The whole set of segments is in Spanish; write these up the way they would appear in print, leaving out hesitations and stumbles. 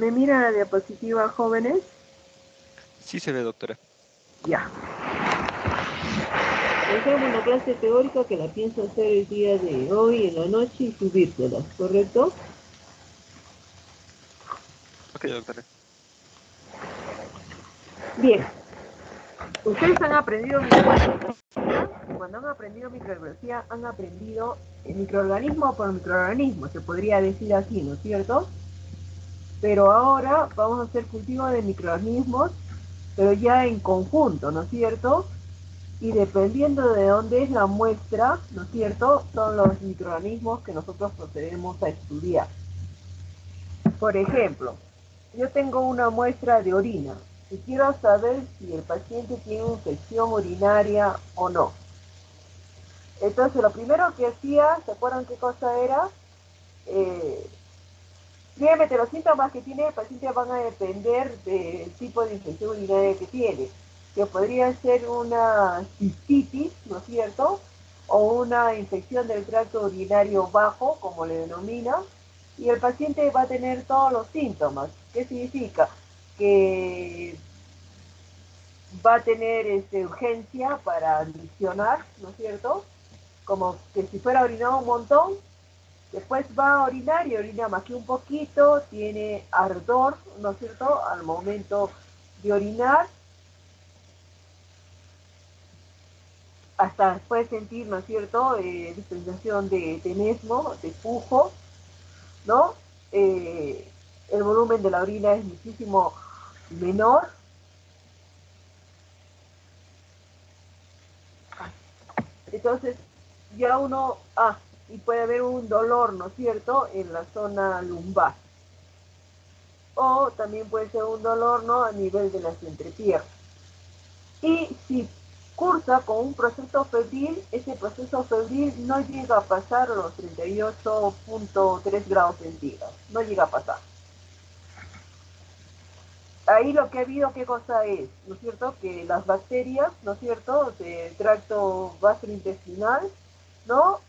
¿Me mira la diapositiva, jóvenes? Sí se ve, doctora. Ya. Dejamos una clase teórica que la pienso hacer el día de hoy en la noche y subírselas, ¿correcto? Ok, doctora. Bien. Ustedes han aprendido microbiología. Cuando han aprendido microbiología, han aprendido microorganismo por microorganismo, se podría decir así, ¿no es cierto? Pero ahora vamos a hacer cultivo de microorganismos, pero ya en conjunto, ¿no es cierto? Y dependiendo de dónde es la muestra, ¿no es cierto?, son los microorganismos que nosotros procedemos a estudiar. Por ejemplo, yo tengo una muestra de orina y quiero saber si el paciente tiene infección urinaria o no. Entonces, lo primero que hacía, ¿se acuerdan qué cosa era? Obviamente los síntomas que tiene el paciente van a depender del tipo de infección urinaria que tiene, que podría ser una cistitis, ¿no es cierto? O una infección del tracto urinario bajo, como le denomina, y el paciente va a tener todos los síntomas. ¿Qué significa? Que va a tener urgencia para admisionar, ¿no es cierto? Como que si fuera orinado un montón, después va a orinar y orina más que un poquito, tiene ardor, ¿no es cierto?, al momento de orinar, hasta después sentir, ¿no es cierto?, dispensación de tenesmo, de pujo, ¿no? El volumen de la orina es muchísimo menor. Entonces, ya uno, y puede haber un dolor, ¿no es cierto?, en la zona lumbar. O también puede ser un dolor, ¿no?, a nivel de las entrepiernas. Y si cursa con un proceso febril, ese proceso febril no llega a pasar los 38.3 grados centígrados, no llega a pasar. Ahí lo que ha habido, ¿qué cosa es? ¿No es cierto? Que las bacterias, ¿no es cierto?, del tracto gastrointestinal, ¿no?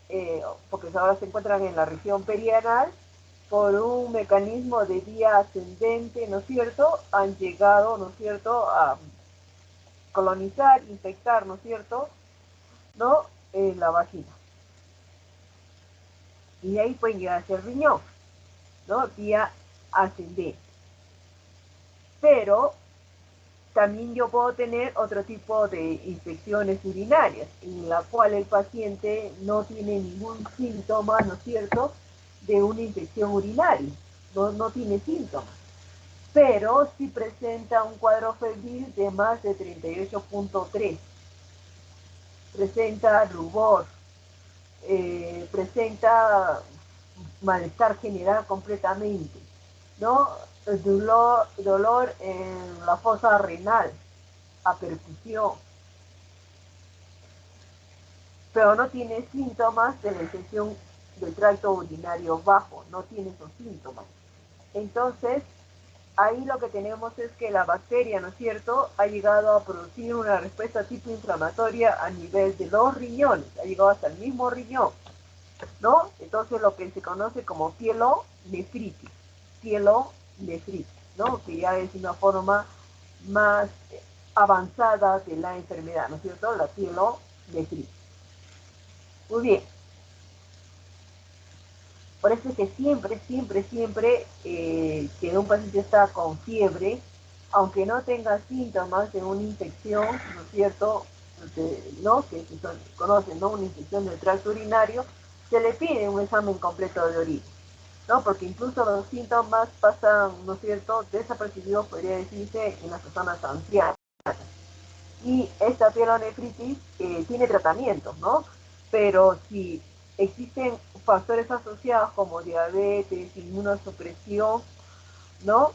Porque ahora se encuentran en la región perianal, por un mecanismo de vía ascendente, ¿no es cierto?, han llegado, ¿no es cierto?, a colonizar, infectar, ¿no es cierto?, ¿no?, en la vagina. Y de ahí pueden llegar hacia el riñón, ¿no?, vía ascendente. Pero también yo puedo tener otro tipo de infecciones urinarias, en la cual el paciente no tiene ningún síntoma, ¿no es cierto?, de una infección urinaria, no tiene síntomas, pero sí presenta un cuadro febril de más de 38.3, presenta rubor, presenta malestar general completamente, ¿no? Dolor en la fosa renal, a percusión, pero no tiene síntomas de la infección del tracto urinario bajo, no tiene esos síntomas. Entonces, ahí lo que tenemos es que la bacteria, ¿no es cierto?, ha llegado a producir una respuesta tipo inflamatoria a nivel de los riñones, ha llegado hasta el mismo riñón, ¿no? Entonces lo que se conoce como pielonefritis, ¿no?, que ya es una forma más avanzada de la enfermedad, ¿no es cierto?, la pielonefritis. Muy bien. Por eso es que siempre que un paciente está con fiebre, aunque no tenga síntomas de una infección, ¿no es cierto?, ¿no?, que se conoce, ¿no?, una infección del tracto urinario, se le pide un examen completo de orina, ¿no?, porque incluso los síntomas pasan, ¿no es cierto?, desapercibidos, podría decirse, en las personas ancianas. Y esta pielonefritis tiene tratamiento, ¿no? Pero si existen factores asociados como diabetes, inmunosupresión, ¿no?,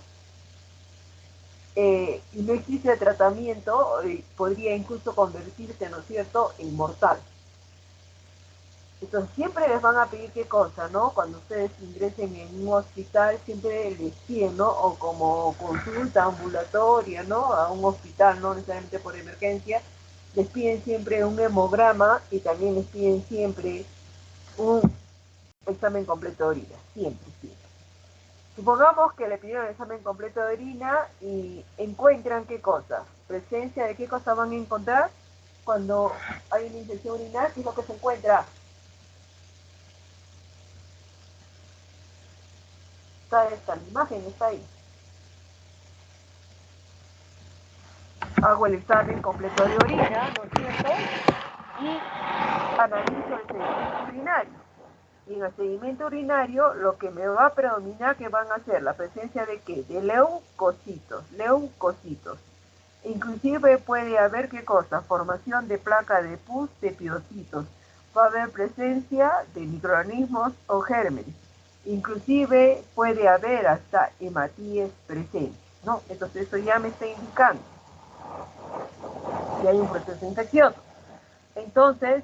y no existe tratamiento, podría incluso convertirse, ¿no es cierto?, en mortal. Entonces siempre les van a pedir qué cosa, ¿no? Cuando ustedes ingresen en un hospital, siempre les piden, ¿no?, o como consulta ambulatoria, ¿no?, a un hospital, no necesariamente por emergencia, les piden siempre un hemograma y también les piden siempre un examen completo de orina, siempre. Supongamos que le pidieron el examen completo de orina y encuentran qué cosa. Presencia de qué cosa van a encontrar cuando hay una infección urinaria, ¿qué es lo que se encuentra? Está esta la imagen, está ahí. Hago el examen completo de orina, ¿no es cierto? Y analizo el sedimento urinario. Y en el sedimento urinario lo que me va a predominar que van a ser la presencia de ¿qué? De leucocitos. Inclusive puede haber ¿qué cosa? Formación de placa de pus de piocitos. Va a haber presencia de microorganismos o gérmenes. Inclusive puede haber hasta hematíes presentes, ¿no? Entonces eso ya me está indicando que hay un proceso infeccioso. Entonces,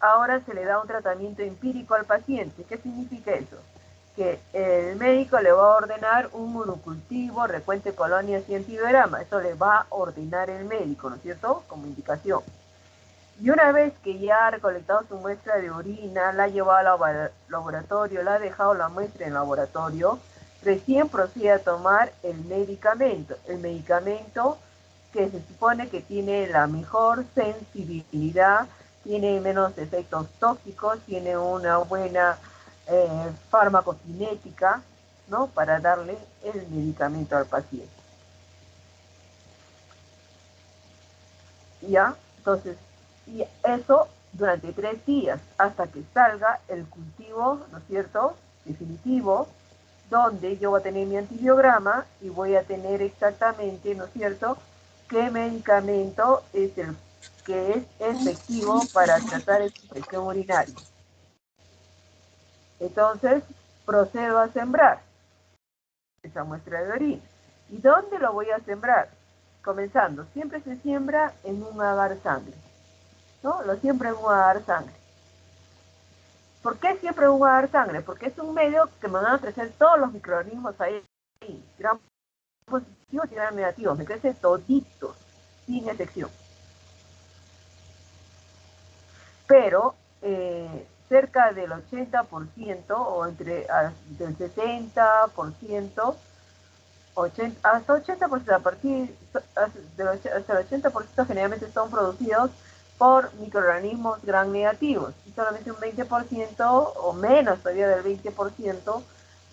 ahora se le da un tratamiento empírico al paciente. ¿Qué significa eso? Que el médico le va a ordenar un monocultivo, recuente colonias y antibiograma. Eso le va a ordenar el médico, ¿no es cierto? Como indicación. Y una vez que ya ha recolectado su muestra de orina, la ha llevado al laboratorio, la ha dejado la muestra en el laboratorio, recién procede a tomar el medicamento. El medicamento que se supone que tiene la mejor sensibilidad, tiene menos efectos tóxicos, tiene una buena farmacocinética, ¿no? Para darle el medicamento al paciente. ¿Ya? Entonces, y eso durante 3 días, hasta que salga el cultivo, ¿no es cierto?, definitivo, donde yo voy a tener mi antibiograma y voy a tener exactamente, ¿no es cierto?, qué medicamento es el que es efectivo para tratar esta infección urinaria. Entonces, procedo a sembrar esa muestra de orina. ¿Y dónde lo voy a sembrar? Comenzando, siempre se siembra en un agar sangre, ¿no? Lo siembro en un agar sangre. ¿Por qué siempre en un agar sangre? Porque es un medio que me van a crecer todos los microorganismos ahí, gran positivos y gran negativos, me crecen toditos, sin excepción. Pero cerca del 80% o entre del 60%, 80, hasta 80%, a partir hasta el 80% generalmente son producidos por microorganismos gram negativos y solamente un 20% o menos todavía del 20%,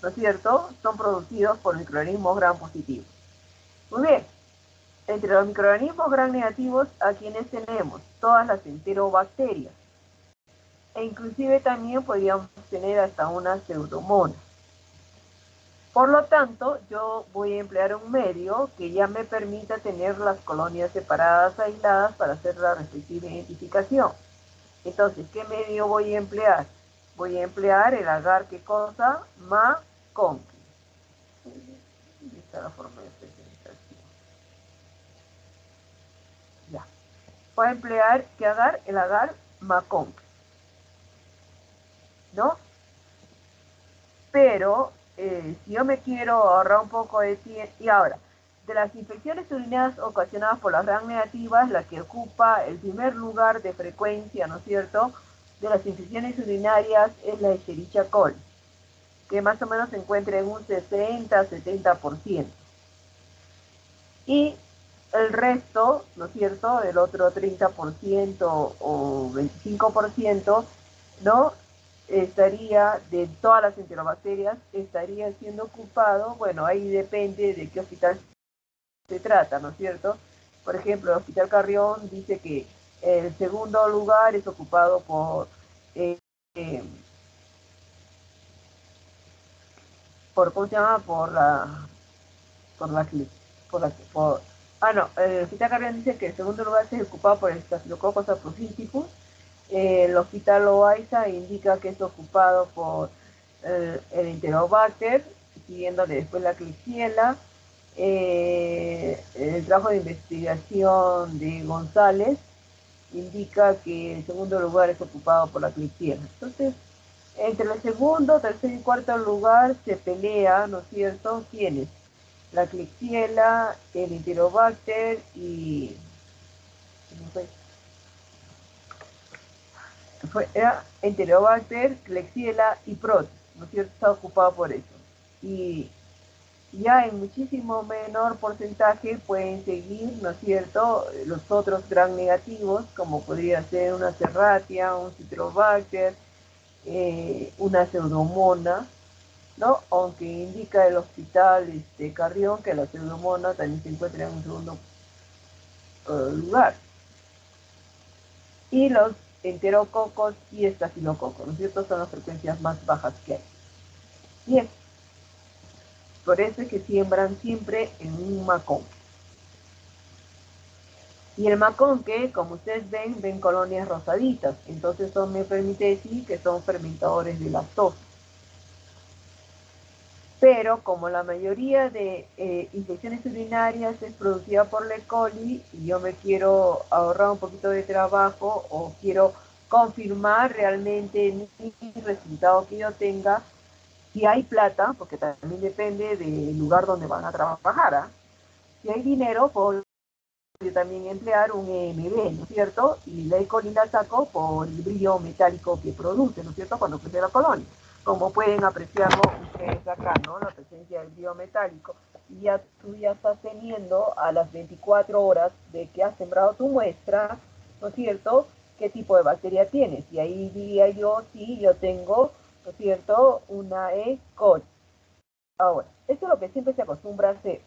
¿no es cierto?, son producidos por microorganismos gram positivos. Muy bien, entre los microorganismos gram negativos, ¿a quienes tenemos? Todas las enterobacterias. E inclusive también podríamos tener hasta una pseudomonas. Por lo tanto, yo voy a emplear un medio que ya me permita tener las colonias separadas, aisladas, para hacer la respectiva identificación. Entonces, ¿qué medio voy a emplear? Voy a emplear el agar, ¿qué cosa? MACONCHI. Esta es la forma de especialización. Ya. Voy a emplear, ¿qué agar? El agar MACONCHI, ¿no? Pero si yo me quiero ahorrar un poco de tiempo, y ahora, de las infecciones urinarias ocasionadas por las gram negativas, la que ocupa el primer lugar de frecuencia, ¿no es cierto?, de las infecciones urinarias es la Escherichia coli, que más o menos se encuentra en un 60-70%. Y el resto, ¿no es cierto?, el otro 30% o 25%, ¿no?, estaría, de todas las enterobacterias, estaría siendo ocupado, bueno, ahí depende de qué hospital se trata, ¿no es cierto? Por ejemplo, el Hospital Carrión dice que el segundo lugar es ocupado por ¿cómo se llama? El Hospital Carrión dice que el segundo lugar es ocupado por el Staphylococcus aureus. El Hospital Loaiza indica que es ocupado por el Enterobacter, siguiéndole después la Klebsiella. El trabajo de investigación de González indica que el segundo lugar es ocupado por la Klebsiella. Entonces, entre el segundo, tercer y cuarto lugar se pelea, ¿no es cierto?, ¿quiénes? La Klebsiella, el Enterobacter y... ¿cómo fue? Era Enterobacter, Klebsiella y Proteus, ¿no es cierto?, está ocupado por eso. Y ya en muchísimo menor porcentaje pueden seguir, ¿no es cierto?, los otros gram negativos, como podría ser una Serratia, un Citrobacter, una Pseudomonas, ¿no? Aunque indica el hospital Carrión que la Pseudomonas también se encuentra en un segundo lugar. Y los enterococos y estafilococos, ¿no es cierto?, son las frecuencias más bajas que hay. Bien, por eso es que siembran siempre en un macón. Y el maconque, como ustedes ven colonias rosaditas, entonces eso me permite decir que son fermentadores de lactosa. Pero como la mayoría de infecciones urinarias es producida por la E. coli y yo me quiero ahorrar un poquito de trabajo o quiero confirmar realmente mi resultado que yo tenga, si hay plata, porque también depende del lugar donde van a trabajar, ¿eh? Si hay dinero, puedo yo también emplear un EMB, ¿no es cierto? Y la E. coli la saco por el brillo metálico que produce, ¿no es cierto?, cuando crece la colonia. Como pueden apreciarlo ustedes acá, ¿no?, la presencia del brillo metálico. Y ya tú ya estás teniendo a las 24 horas de que has sembrado tu muestra, ¿no es cierto?, qué tipo de bacteria tienes. Y ahí diría yo, sí, yo tengo, ¿no es cierto?, una E. coli. Ahora, esto es lo que siempre se acostumbra a hacer.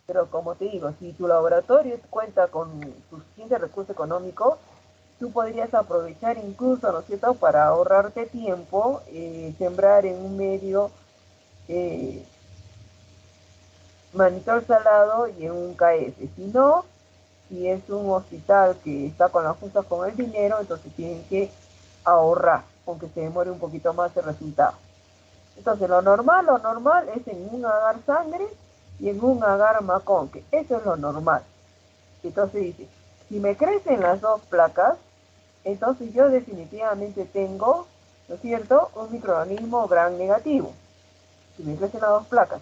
Pero como te digo, si tu laboratorio cuenta con suficiente recurso económico, tú podrías aprovechar incluso, ¿no es cierto?, para ahorrarte tiempo, sembrar en un medio mannitol salado y en un KS. Si no, si es un hospital que está con las justas con el dinero, entonces tienen que ahorrar, aunque se demore un poquito más el resultado. Entonces lo normal es en un agar sangre y en un agar maconque. Eso es lo normal. Entonces dice, si me crecen las dos placas, entonces yo definitivamente tengo, ¿no es cierto?, un microorganismo gram negativo. Si me crecen las dos placas.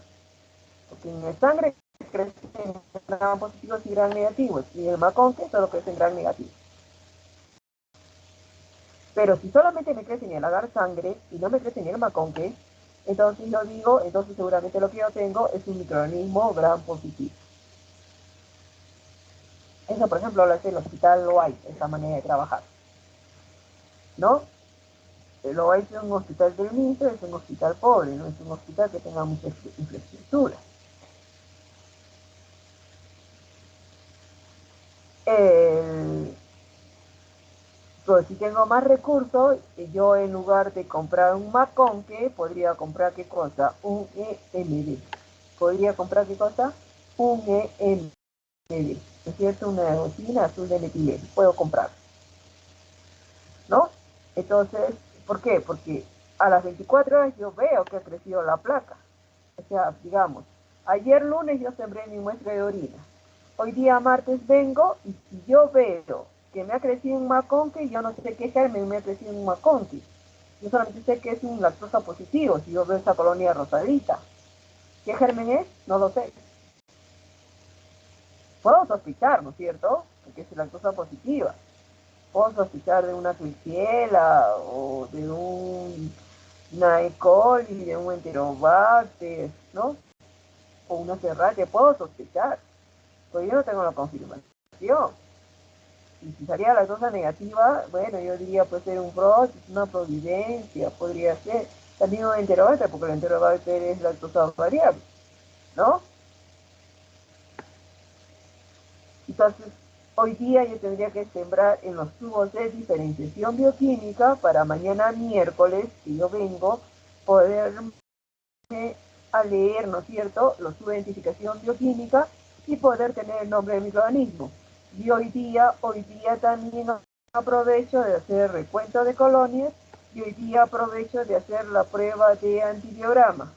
Porque en el sangre crecen gram positivos y gram negativos. Y en el maconque solo crecen gram negativos. Pero si solamente me crece en el agar sangre y no me crece en el maconque, entonces yo digo, entonces seguramente lo que yo tengo es un microorganismo gram positivo. Eso, por ejemplo, lo hace el hospital Loaiza, esa manera de trabajar, ¿no? El Loaiza es un hospital del MINSA, es un hospital pobre, no es un hospital que tenga mucha infraestructura. Pues si tengo más recursos, yo en lugar de comprar un maconque, podría comprar ¿qué cosa? Un EMD. ¿Podría comprar qué cosa? Un EMD. ¿Es cierto? Una eosina azul de metileno. Puedo comprar, ¿no? Entonces, ¿por qué? Porque a las 24 horas yo veo que ha crecido la placa. O sea, digamos, ayer lunes yo sembré mi muestra de orina. Hoy día martes vengo y si yo veo que me ha crecido un maconque, yo no sé qué germen me ha crecido un maconque. Yo solamente sé que es un lactosa positivo, si yo veo esa colonia rosadita. ¿Qué germen es? No lo sé. Puedo sospechar, ¿no es cierto?, porque es lactosa positiva. Puedo sospechar de una Klebsiella o de una E. coli, de un Enterobacter, ¿no? O una Serratia, puedo sospechar, pero yo no tengo la confirmación. Y si salía la cosa negativa, bueno, yo diría puede ser un brote, una providencia, podría ser. También un Enterobacter, porque el Enterobacter es lactosa variable, ¿no? Entonces, hoy día yo tendría que sembrar en los tubos de diferenciación bioquímica para mañana miércoles, que yo vengo, poderme a leer, ¿no es cierto?, los tubos de identificación bioquímica y poder tener el nombre del microorganismo. Y hoy día también aprovecho de hacer recuento de colonias y hoy día aprovecho de hacer la prueba de antibiograma.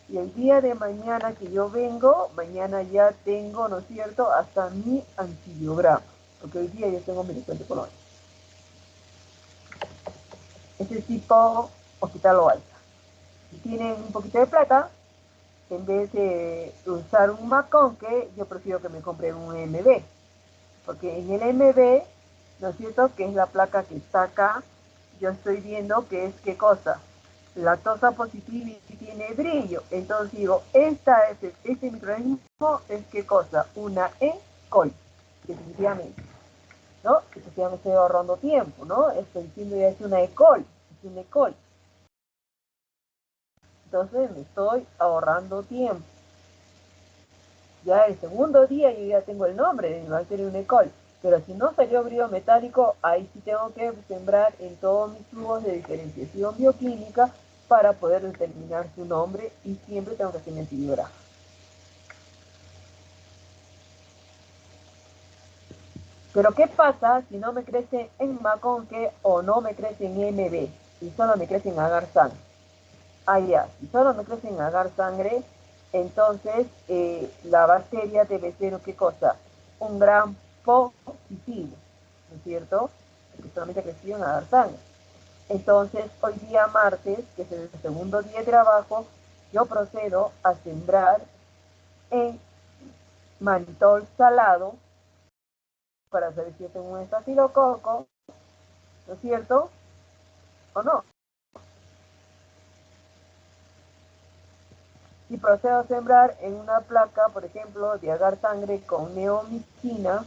Y el día de mañana que yo vengo, mañana ya tengo, ¿no es cierto?, hasta mi antibiograma, porque hoy día yo tengo mi recuento de colonias. Este tipo hospital Loaiza. Si tienen un poquito de plata, en vez de usar un maconque, yo prefiero que me compren un MB. Porque en el MB, ¿no es cierto?, que es la placa que está acá, yo estoy viendo que es qué cosa. lactosa positiva y tiene brillo. Entonces digo, este microorganismo es ¿qué cosa? Una E. coli, definitivamente, ¿no? Entonces ya me estoy ahorrando tiempo, ¿no? Estoy diciendo ya es una E. coli, es una E. coli. Entonces me estoy ahorrando tiempo. Ya el segundo día yo ya tengo el nombre de mi bacteria una E. coli. Pero si no salió brillo metálico, ahí sí tengo que sembrar en todos mis tubos de diferenciación bioquímica para poder determinar su nombre y siempre tengo que hacer mi antibiografía. Pero ¿qué pasa si no me crece en Maconque o no me crece en MB y solo me crece en agar sangre? Ah, ya, si solo me crece en agar sangre, entonces la bacteria debe ser, ¿qué cosa? Un gran positivo, ¿no es cierto? Porque solamente ha crecido en agar sangre. Entonces, hoy día martes, que es el segundo día de trabajo, yo procedo a sembrar en mantol salado para saber si tengo un estafilococo, ¿no es cierto? ¿O no? Y procedo a sembrar en una placa, por ejemplo, de agar sangre con neomicina,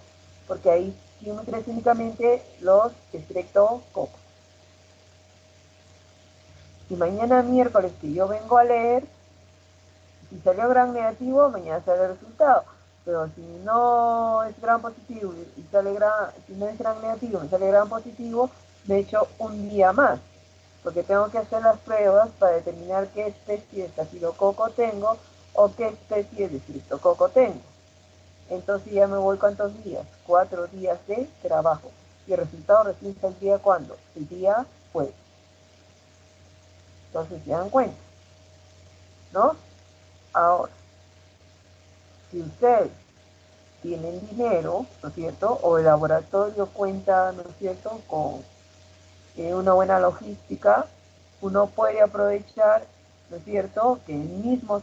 porque ahí sí me crecen únicamente los estreptococos. Y mañana miércoles que yo vengo a leer, si salió gran negativo, mañana sale el resultado. Pero si no es gran positivo y sale si no es gran negativo y sale gran positivo, me echo un día más. Porque tengo que hacer las pruebas para determinar qué especie de estafilococo tengo o qué especie de streptococo tengo. Entonces ya me voy cuántos días, 4 días de trabajo. Y el resultado recién está el día cuándo, el día jueves. Entonces se dan cuenta, ¿no? Ahora, si ustedes tienen dinero, ¿no es cierto? O el laboratorio cuenta, ¿no es cierto?, con una buena logística, uno puede aprovechar, ¿no es cierto?, que el mismo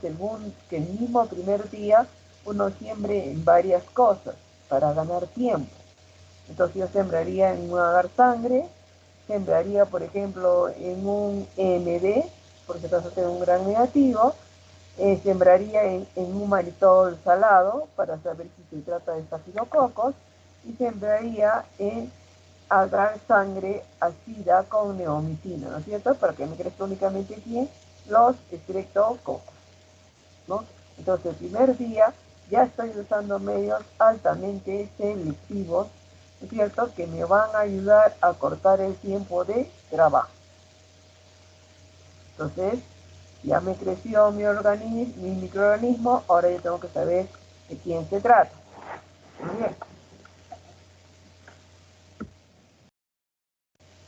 primer día uno siembre en varias cosas para ganar tiempo. Entonces yo sembraría en un agar sangre, sembraría, por ejemplo, en un EMD, porque acaso tengo un gran negativo, sembraría en un malitol salado para saber si se trata de estafilococos y sembraría en agar sangre ácida con neomicina, ¿no es cierto? Para que me crezca únicamente aquí los estreptococos, ¿no? Entonces el primer día ya estoy usando medios altamente selectivos, ¿no es cierto? Que me van a ayudar a cortar el tiempo de trabajo. Entonces, ya me creció mi microorganismo, ahora yo tengo que saber de quién se trata. Muy bien.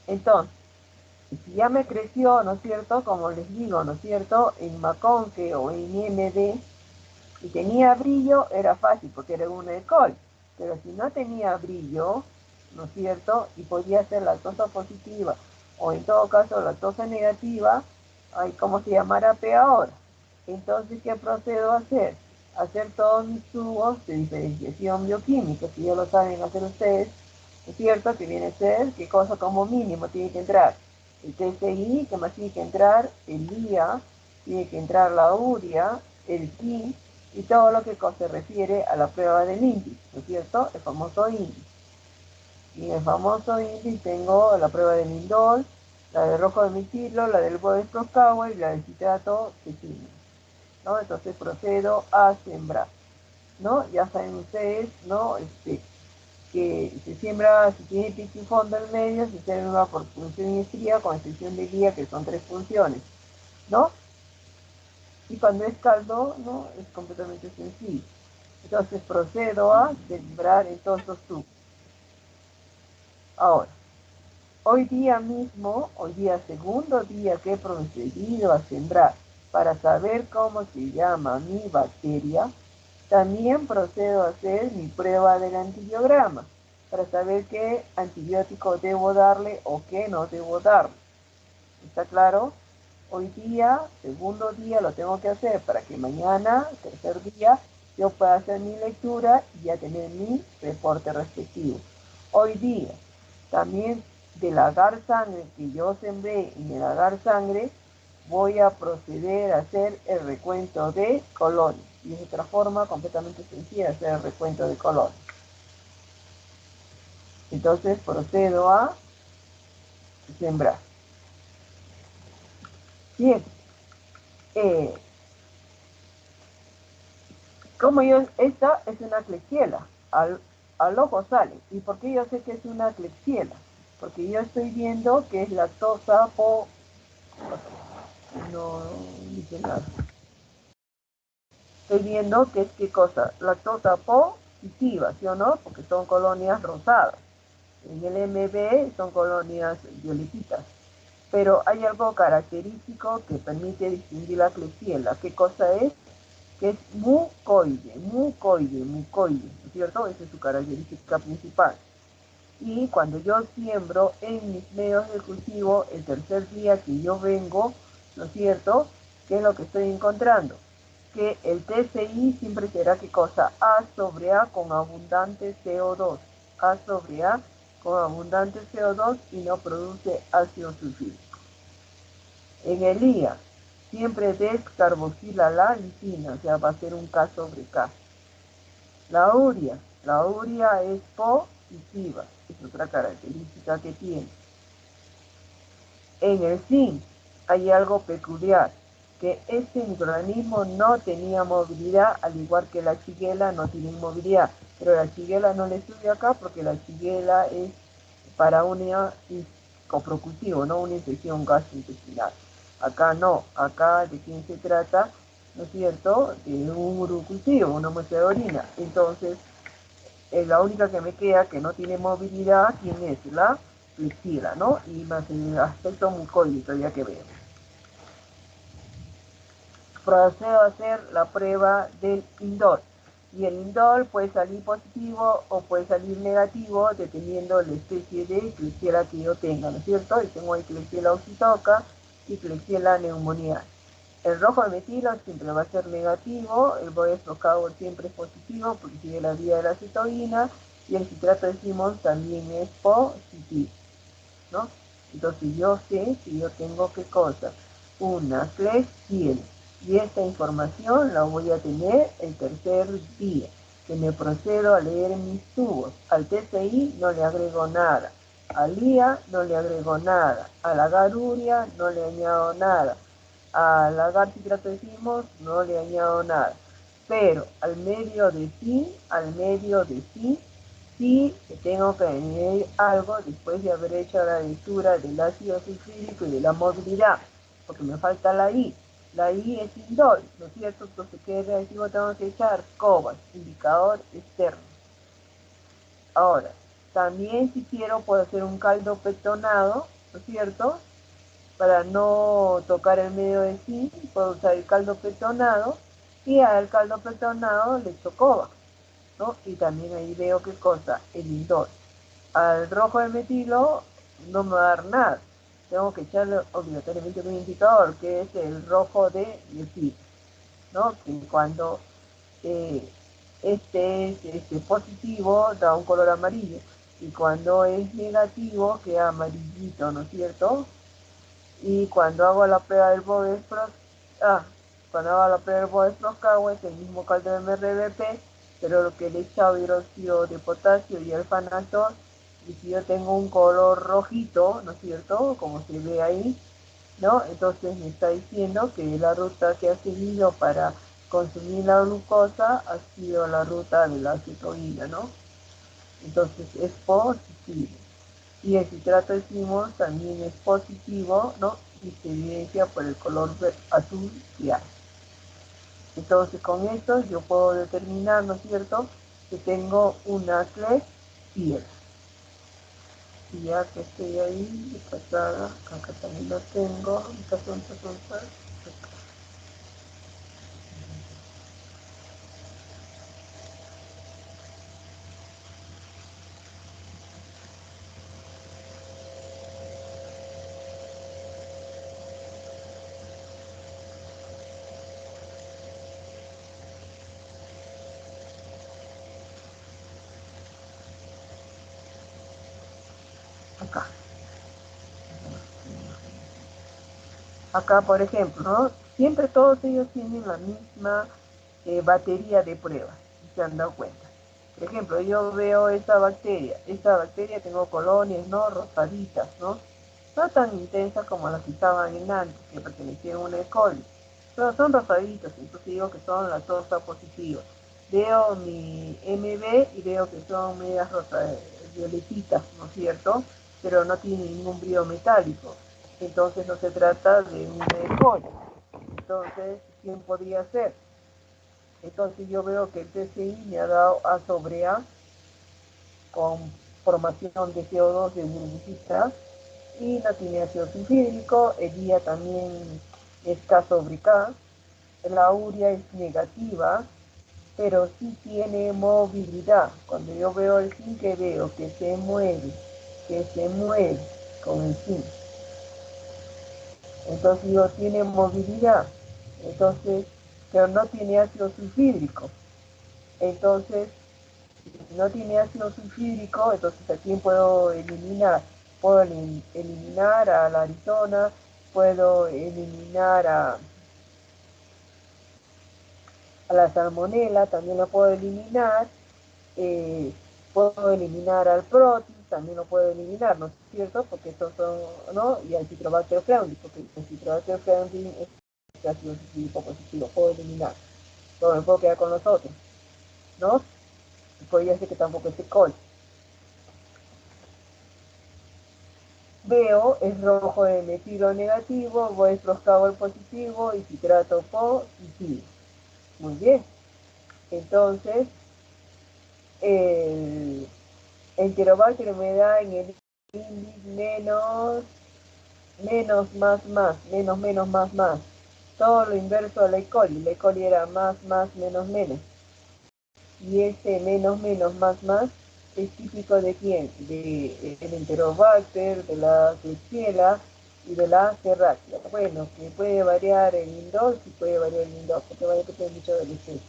Entonces, si ya me creció, ¿no es cierto? Como les digo, ¿no es cierto? En Maconque o en IMD, y tenía brillo, era fácil porque era una E. coli. Pero si no tenía brillo, ¿no es cierto? Y podía ser lactosa positiva, o en todo caso lactosa negativa, ay, ¿cómo se llamará P ahora? Entonces, ¿qué procedo a hacer? Hacer todos mis tubos de diferenciación bioquímica, si ya lo saben hacer ustedes, es cierto que viene a ser, ¿qué cosa como mínimo tiene que entrar? El TCI, que más tiene que entrar el IA, tiene que entrar la urea, el zinc y todo lo que se refiere a la prueba del índice, ¿no es cierto? El famoso índice. Y en el famoso índice tengo la prueba del indol, la del rojo de metilo, la del Bodes-Proskauer y la del citrato de zinc, ¿no? Entonces procedo a sembrar, ¿no? Ya saben ustedes, ¿no? Que se siembra, si tiene pico y fondo en medio, se siembra por función y estría, con excepción de guía, que son 3 funciones, ¿no? Y cuando es caldo, ¿no? Es completamente sencillo. Entonces procedo a sembrar en todos los tubos. Ahora, hoy día segundo día que he procedido a sembrar para saber cómo se llama mi bacteria, también procedo a hacer mi prueba del antibiograma para saber qué antibiótico debo darle o qué no debo darle. ¿Está claro? Hoy día, segundo día, lo tengo que hacer para que mañana, tercer día, yo pueda hacer mi lectura y ya tener mi reporte respectivo. Hoy día, también del agar sangre que yo sembré en el agar sangre, voy a proceder a hacer el recuento de colonias. Y es otra forma completamente sencilla de hacer el recuento de colonias. Entonces procedo a sembrar. Bien. Como yo, esta es una Klebsiella. Al ojo sale. ¿Y por qué yo sé que es una Klebsiella? Porque yo estoy viendo que es lactosa no dice nada. Estoy viendo que es qué cosa, lactosa positiva, ¿sí o no? Porque son colonias rosadas. En el MB son colonias violetitas. Pero hay algo característico que permite distinguir la Klebsiella. ¿Qué cosa es? Que es mucoide, ¿no es cierto? Esa es su característica principal. Y cuando yo siembro en mis medios de cultivo, el tercer día que yo vengo, ¿no es cierto? ¿Qué es lo que estoy encontrando? Que el TCI siempre será, ¿qué cosa? A sobre A con abundante CO2. A sobre A con abundante CO2 y no produce ácido sulfúrico. En el IA, siempre descarboxila la lisina, o sea, va a ser un K sobre K. La urea es positiva, es otra característica que tiene. En el zinc hay algo peculiar, que este microorganismo no tenía movilidad, al igual que la shigella no tiene movilidad, pero la shigella no le estudio acá porque la shigella es para una coprocultivo, no una infección gastrointestinal. Acá no, acá de quién se trata, ¿no es cierto?, de un urocultivo, una muestra de orina. Entonces, la única que me queda que no tiene movilidad, ¿quién es? La Klebsiella, ¿no? Y más el aspecto mucoide ya que veo. Procedo a hacer la prueba del indol. Y el indol puede salir positivo o puede salir negativo dependiendo de la especie de Klebsiella que yo tenga, ¿no es cierto? Y tengo ahí Klebsiella oxitoca y Klebsiella pneumoniae. El rojo de metilo siempre va a ser negativo, el Boesch-Flockauer siempre es positivo porque sigue la vía de la cetoína, y el citrato de Simon también es positivo, ¿no? Entonces yo sé que yo tengo qué cosa, una Klebsiella, y esta información la voy a tener el tercer día, que me procedo a leer mis tubos. Al TCI no le agrego nada, al IA no le agrego nada, a la garuria no le añado nada, al agar citrato de Simon no le añado nada, pero al medio de sí, sí tengo que añadir algo después de haber hecho la lectura del ácido sulfúrico y de la movilidad, porque me falta la I. La I es indol, ¿no es cierto? Entonces, ¿qué reactivo tengo que echar? Cobas, indicador externo. Ahora, también si quiero puedo hacer un caldo pectonado, ¿no es cierto? Para no tocar el medio de sí, puedo usar el caldo pectonado, y al caldo pectonado le echo coba, ¿no? Y también ahí veo qué cosa, el indol. Al rojo de metilo no me va a dar nada. Tengo que echarle obligatoriamente un indicador, que es el rojo de metilo, ¿no? Que cuando este es positivo da un color amarillo, y cuando es negativo queda amarillito, ¿no es cierto? Y cuando hago la prueba del Boesch-Flockauer, es el mismo caldo de MRBP, pero lo que le he echado hidróxido de potasio y alfanato, y si yo tengo un color rojito, ¿no es cierto?, como se ve ahí, ¿no? Entonces me está diciendo que la ruta que ha seguido para consumir la glucosa ha sido la ruta de la cetoína, ¿no? Entonces es positivo. Y el citrato de Simon también es positivo, ¿no? Y se evidencia por el color azul que hay. Entonces con esto yo puedo determinar, ¿no es cierto?, que tengo una Klebsiella. Y ya que estoy ahí, pasada, acá también lo tengo, acá. Acá, por ejemplo, ¿no? Siempre todos ellos tienen la misma batería de pruebas, si se han dado cuenta. Por ejemplo, yo veo esta bacteria tengo colonias, ¿no? Rosaditas, ¿no? No tan intensas como las que estaban en antes, que pertenecían a una E. coli, pero son rosaditas, entonces digo que son lactosa positivas. Veo mi MB y veo que son medias rosas, violetitas, ¿no es cierto? Pero no tienen ningún brillo metálico. Entonces no se trata de una E. coli. Entonces, ¿quién podría ser? Entonces yo veo que el TCI me ha dado A sobre A con formación de CO2 de burbujitas y no tiene ácido sulfídrico, el día también es K sobre K, la urea es negativa, pero sí tiene movilidad. Cuando yo veo el zinc, que veo que se mueve con el zinc. Entonces digo, tiene movilidad, entonces, pero no tiene ácido sulfídrico. Entonces, si no tiene ácido sulfídrico, entonces ¿a quién puedo eliminar? Puedo eliminar a la Arizona, puedo eliminar a la salmonela, también lo puedo eliminar, puedo eliminar al protis, también lo puedo eliminar, ¿no es cierto? Porque estos son, ¿no? Y al Citrobacter frundi, porque el Citrobacter frundi es ácido sulfídrico positivo, puedo eliminar, pero me puedo quedar con los otros, ¿no? Y podría ser que tampoco esté col. Veo es rojo de metilo negativo, voy el positivo y citrato positivo. Muy bien. Entonces, el Enterobacter me da en el índice menos, más. Todo lo inverso a la E. coli. La E. coli era más, menos. Y este menos, más es típico de quién? De el Enterobacter, de la Klebsiella y de la Serratia. Bueno, que puede variar el indol, sí puede variar el indol, porque va a depender mucho del especie.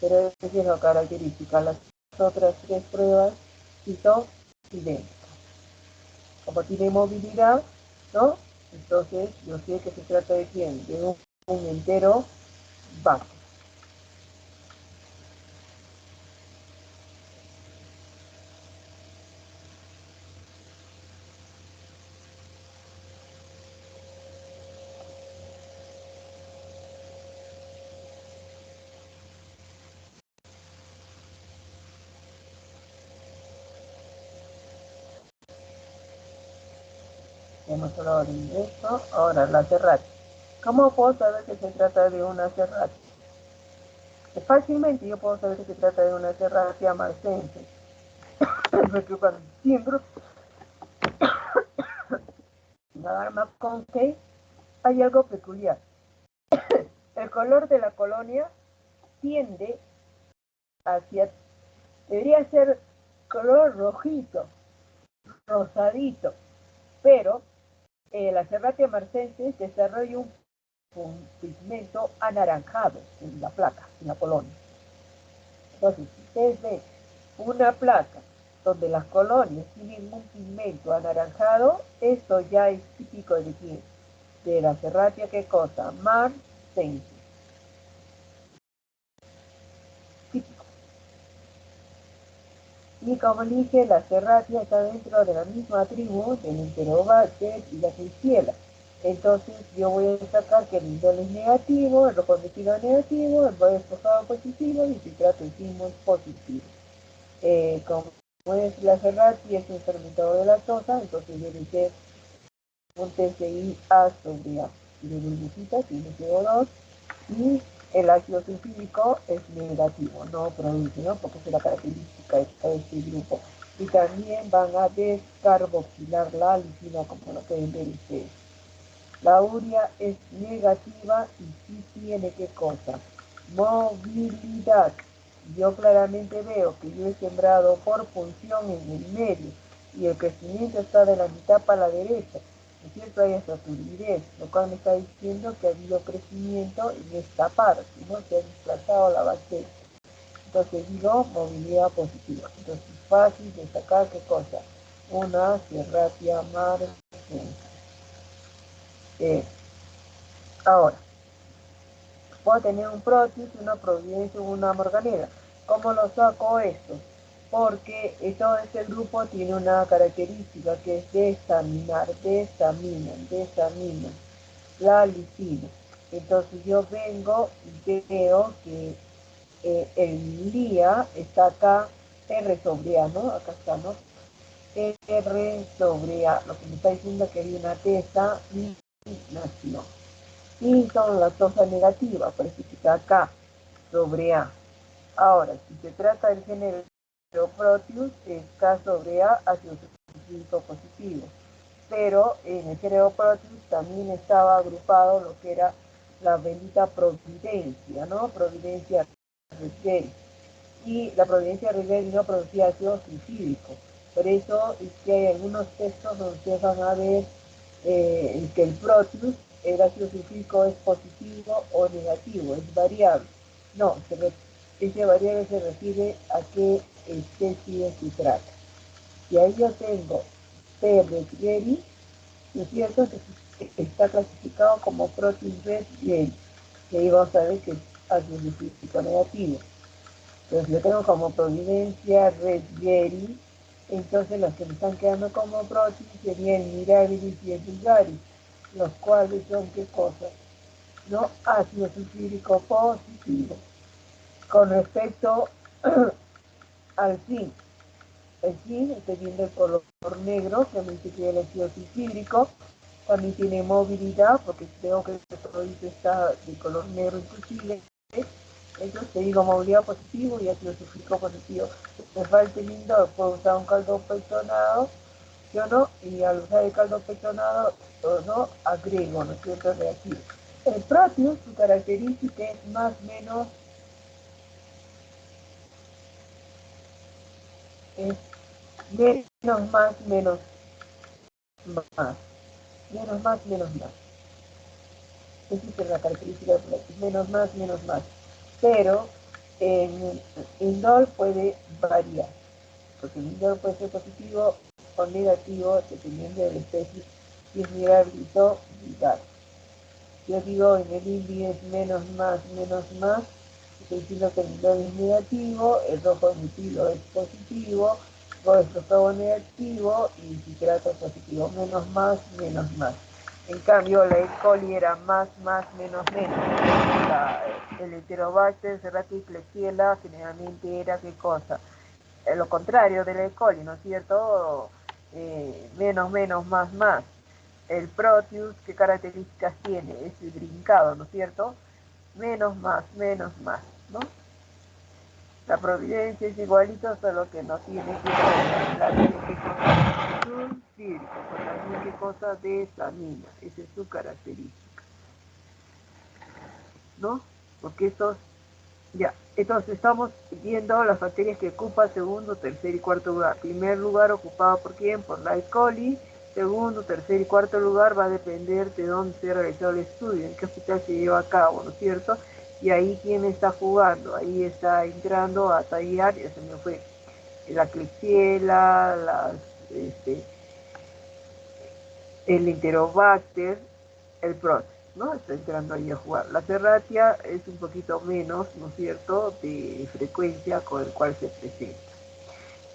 Pero esa es la característica. Las otras tres pruebas sí son idénticas. Como tiene movilidad, ¿no? Entonces yo sé que se trata de quién? De un entero base. Hemos hablado de esto. Ahora, la Serratia. ¿Cómo puedo saber que se trata de una Serratia? Fácilmente yo puedo saber que se trata de una Serratia marcense. Porque cuando siembro la arma con que hay algo peculiar. El color de la colonia tiende hacia, debería ser color rojito, rosadito, pero la Serratia marcense desarrolla un pigmento anaranjado en la placa, en la colonia. Entonces, si ustedes ven una placa donde las colonias tienen un pigmento anaranjado, esto ya es típico de quién? De la Serratia, ¿qué cosa? Marcense. Típico. Y como dije, la Serratia está dentro de la misma tribu del Enterobacter y la Klebsiella. Entonces yo voy a sacar que el indol es negativo, el rojo metilo negativo, el body esposado positivo y el citrato encima positivo. Como es la Serratia es un fermentador de lactosa, entonces debe ser un TCI A sobre A. De burbujita tiene CO2 y el ácido sulfídrico es negativo, no produce, ¿no? Porque es la característica de este grupo. Y también van a descarboxilar la lisina, como lo pueden ver ustedes. La urea es negativa y sí tiene ¿qué cosa? Movilidad. Yo claramente veo que yo he sembrado por función en el medio y el crecimiento está de la mitad para la derecha. ¿No es cierto? Hay esa turbidez, lo cual me está diciendo que ha habido crecimiento en esta parte, ¿no? Se ha desplazado la bacteria. Entonces digo movilidad positiva. Entonces es fácil de sacar ¿qué cosa? Una Serratia marcense. Ahora, puedo tener un Proteus, una Providencia, una Morganera. ¿Cómo lo saco esto? Porque todo este grupo tiene una característica que es desaminar, desamina, la lisina. Entonces yo vengo y veo que el día está acá, R sobre A, ¿no? Acá está, ¿no? R sobre A, lo que me está diciendo que hay una desaminación. Y son lactosa negativa, por eso está acá, sobre A. Ahora, si se trata del género Proteus, es K sobre A ácido sulfúrico positivo. Pero en el género Proteus también estaba agrupado lo que era la bendita Providencia, ¿no? Providencia Riggeri. Y la Providencia Riggeri no producía ácido sulfúrico. Por eso es que hay algunos textos donde ustedes van a ver que el Proteus, el ácido sulfúrico es positivo o negativo, es variable. No, ese variable se refiere a qué especie se trata. Y ahí yo tengo P. Riggeri, ¿no es cierto? Que está clasificado como Proteus Riggeri. Y ahí vamos a ver que es ácido sulfúrico negativo. Entonces yo tengo como Providencia Riggeri. Entonces los que me están quedando como Proteus serían el Mirabilis y el Vulgaris, los cuales son ¿qué cosas? No ácido sulfúrico positivo. Con respecto al zinc, el zinc, estoy viendo el color negro, que me dice que el ácido sulfúrico también tiene movilidad, porque veo que el producto está de color negro inclusive. Entonces te digo movilidad positivo y ácido sulfúrico positivo. Me falta el indol, puedo usar un caldo pectonado, yo no, y al usar el caldo pectonado, no agrego, ¿no es cierto?, reactivo. El Proteus, su característica es más menos, es menos más, menos más, menos más, menos más. Esa es la característica del Proteus, menos más. Pero el indol puede variar, porque el indol puede ser positivo o negativo dependiendo de la especie, y es mirabilito vital. Yo digo en el INVI es menos más, estoy diciendo que el indol es negativo, el rojo metilo es positivo, rojo negativo y citrato positivo, menos más. En cambio la E. coli era más, menos. El Enterobacter, Serratia y Klebsiella generalmente era ¿qué cosa? Lo contrario de la E. coli, ¿no es cierto? Menos, más. El Proteus, ¿qué características tiene? Es brincado, ¿no es cierto? Menos, más, ¿no? La Providencia es igualito, solo que no tiene que la sulfúrico, con también qué cosa desamina, esa es su característica, ¿no? Porque estos, ya, entonces estamos viendo las bacterias que ocupan segundo, tercer y cuarto lugar. Primer lugar ocupado por quién, por la E. coli. Segundo, tercer y cuarto lugar va a depender de dónde se ha realizado el estudio, en qué hospital se lleva a cabo, ¿no es cierto? Y ahí quién está jugando, ahí está entrando a tallar, ya se me fue, la Klebsiella, el Enterobacter, el Proteus, ¿no? Está entrando ahí a jugar. La Serratia es un poquito menos, ¿no es cierto?, de frecuencia con el cual se presenta.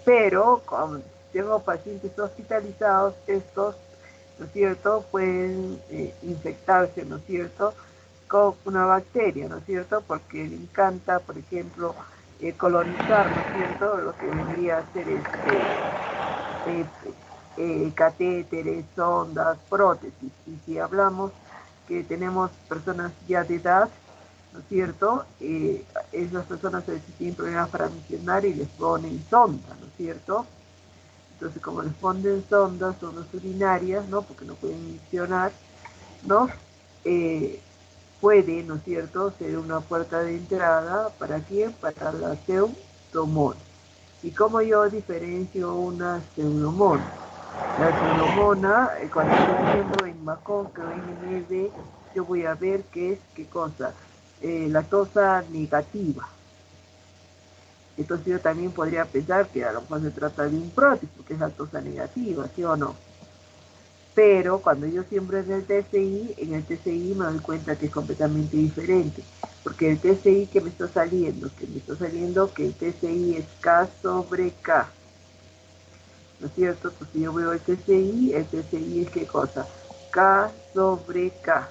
Pero como tengo pacientes hospitalizados, estos, ¿no es cierto?, pueden infectarse, ¿no es cierto?, con una bacteria, ¿no es cierto?, porque le encanta, por ejemplo, colonizar, ¿no es cierto?, lo que vendría a ser catéteres, sondas, prótesis. Y si hablamos que tenemos personas ya de edad, ¿no es cierto?, esas personas a veces tienen problemas para misionar y les ponen sonda, ¿no es cierto? Entonces, como les ponen sondas, son urinarias, ¿no?, porque no pueden misionar, ¿no? Puede, ¿no es cierto?, ser una puerta de entrada, ¿para quién? Para la pseudomonas. ¿Y cómo yo diferencio una pseudomonas? La pseudomona, cuando yo miembro en MACON, que NMB, yo voy a ver qué es, qué cosa, lactosa negativa. Entonces yo también podría pensar que a lo mejor se trata de un Proteus, porque es lactosa negativa, ¿sí o no? Pero cuando yo siembro en el TCI me doy cuenta que es completamente diferente. Porque el TCI que me está saliendo, que el TCI es K sobre K. ¿No es cierto? Pues si yo veo el TCI es ¿qué cosa? K sobre K.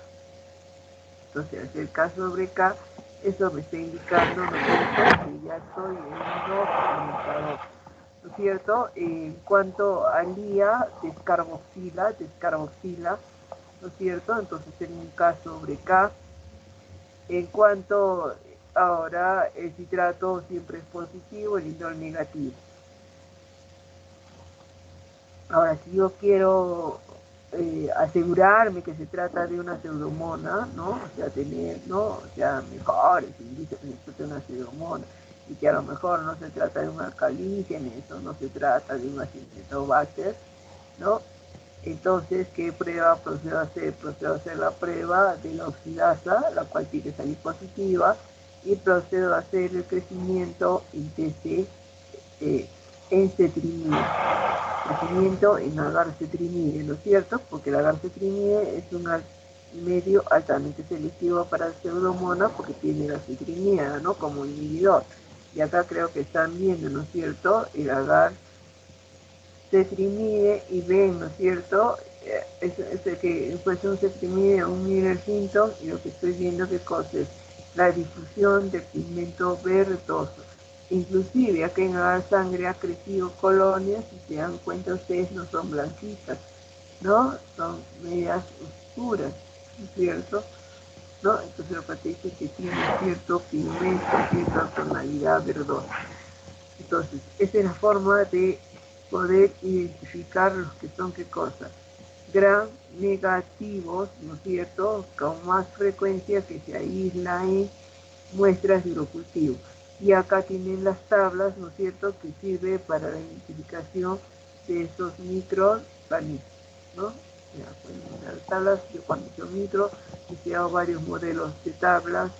Entonces, hacer K sobre K, eso me está indicando, ¿no es cierto?, que ya estoy en un fermentador. ¿No es cierto? En cuanto al día, descarboxila, ¿no es cierto? Entonces tengo un K sobre K. En cuanto ahora el citrato siempre es positivo, el indol negativo. Ahora, si yo quiero asegurarme que se trata de una pseudomona, ¿no? O sea, tener, ¿no? O sea, mejores indicios que se trata de una pseudomona, y que a lo mejor no se trata de un alcalígenes, o no se trata de un Acinetobacter, ¿no? Entonces, ¿qué prueba procedo a hacer? Procedo a hacer la prueba de la oxidasa, la cual tiene que salir positiva, y procedo a hacer el crecimiento en TC en cetrimide, crecimiento en agar-cetrimide, ¿no es cierto? Porque el agar-cetrimide es un medio altamente selectivo para pseudomonas porque tiene la citrinida, ¿no? Como inhibidor. Y acá creo que están viendo, ¿no es cierto?, el agar-cetrimide y ven, ¿no es cierto?, es el que fuese un cetrimide, un Miller Hinton, y lo que estoy viendo que cosa es la difusión del pigmento verdoso. Inclusive acá en la sangre ha crecido colonias, si se dan cuenta ustedes, no son blanquitas, ¿no? Son medias oscuras, ¿no es cierto? ¿No? Entonces lo que te dice que tiene cierto pigmento, cierta tonalidad verdosa. Entonces, esa es la forma de poder identificar los que son qué cosa. Gram negativos, ¿no es cierto?, con más frecuencia que se aísla en muestras de urocultivo. Y acá tienen las tablas, ¿no es cierto?, que sirve para la identificación de esos microorganismos, ¿no? Ya, pueden ver las tablas, yo cuando hice micro, hice varios modelos de tablas,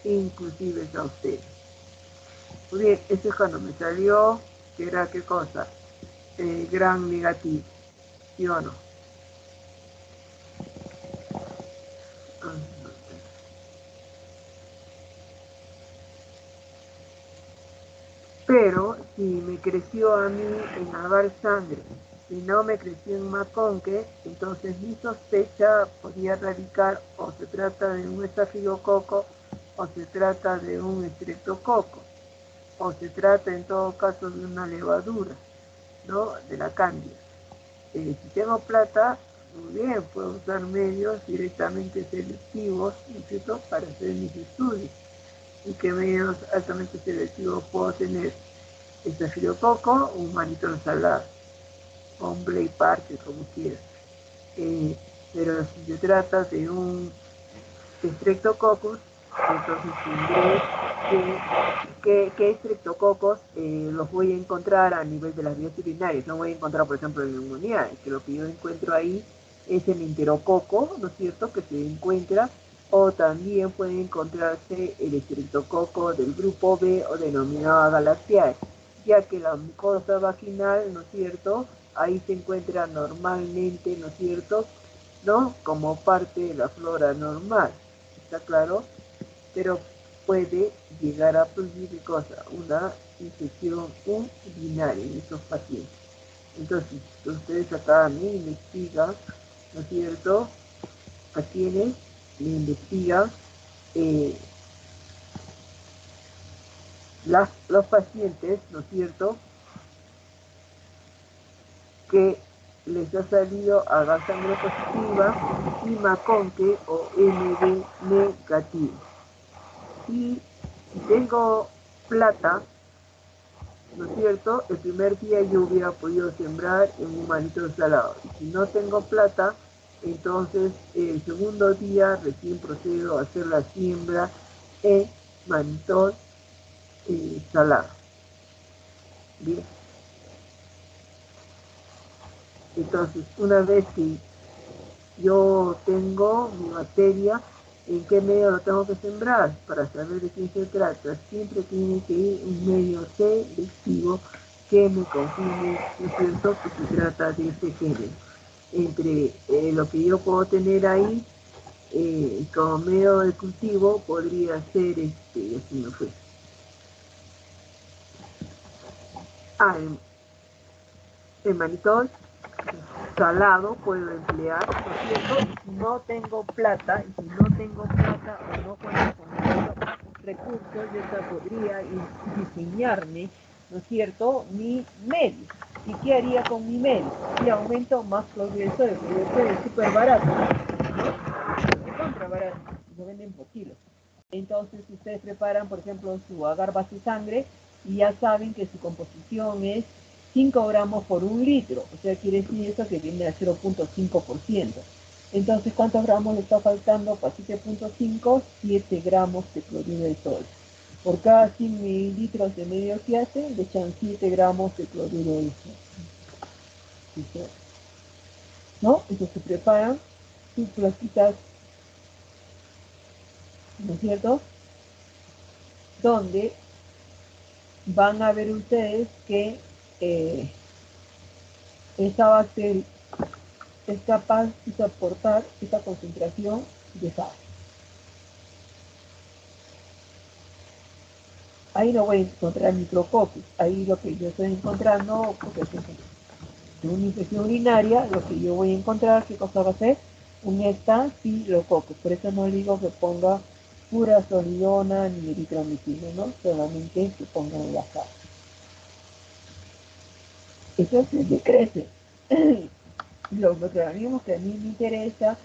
inclusive a ustedes. Muy bien, ese es cuando me salió, que era qué cosa, gran negativo, ¿sí o no? Pero si me creció a mí en agar sangre y no me creció en maconque, entonces mi sospecha podía radicar o se trata de un estafilococo o se trata de un estreptococo o se trata en todo caso de una levadura, ¿no?, de la cándida. Si tengo plata, muy bien, puedo usar medios directamente selectivos, ¿no es cierto?, para hacer mis estudios. ¿Y qué medios altamente selectivos puedo tener? Estafilococo, un manitol salado, o un Blake Parker, como quieras. Pero si se trata de un Streptococcus, entonces tendré que Streptococos los voy a encontrar a nivel de las vías urinarias. No voy a encontrar, por ejemplo, en neumonía, que lo que yo encuentro ahí es el enterococo, ¿no es cierto?, que se encuentra, o también puede encontrarse el estreptococo del grupo B o denominado Galaxiae, ya que la mucosa vaginal, ¿no es cierto?, ahí se encuentra normalmente, ¿no es cierto?, ¿no?, como parte de la flora normal, ¿está claro? Pero puede llegar a producir cosa, una infección urinaria en estos pacientes. Entonces, ustedes acá me investigan, ¿no es cierto?, a quienes me investigan los pacientes, ¿no es cierto?, que les ha salido agar sangre positiva y maconque o MD negativo. Y si tengo plata, ¿no es cierto?, el primer día yo hubiera podido sembrar en un manitol salado. Y si no tengo plata, entonces el segundo día recién procedo a hacer la siembra en manitol salado. Bien. Entonces, una vez que yo tengo mi bacteria, ¿en qué medio lo tengo que sembrar? Para saber de quién se trata, siempre tiene que ir un medio selectivo que me confirme, ¿no es cierto?, que se trata de ese género. entre lo que yo puedo tener ahí como medio de cultivo podría ser así me fue. El manitol salado puedo emplear, ¿no es cierto? Y si no tengo plata, o no cuento con otro recurso, yo podría diseñarme, ¿no es cierto?, mi medio. ¿Y qué haría con mi medio? Y aumento más cloruro de sodio, porque el sodio es súper barato, ¿no? Se compra barato, lo venden por kilos. Entonces ustedes preparan, por ejemplo, su agar base sangre y ya saben que su composición es 5 gramos por un litro, o sea, quiere decir eso que viene a 0.5%. Entonces, ¿cuántos gramos le está faltando para 7.5? 7 gramos de cloruro de sodio. Por cada 100 mililitros de medio que hacen, le echan 7 gramos de cloruro de sodio. ¿No? Entonces se preparan sus plaquitas, ¿no es cierto?, donde van a ver ustedes que esta bacteria es capaz de soportar esta concentración de sal. Ahí no voy a encontrar micrococcus, ahí lo que yo estoy encontrando, porque es una infección urinaria, lo que yo voy a encontrar, ¿qué cosa va a ser? Un estafilococcus, por eso no digo que ponga pura solidona ni eritromicina, ¿no? Solamente que pongan la sal. Eso es el que crece. Los microorganismos que a mí me interesa,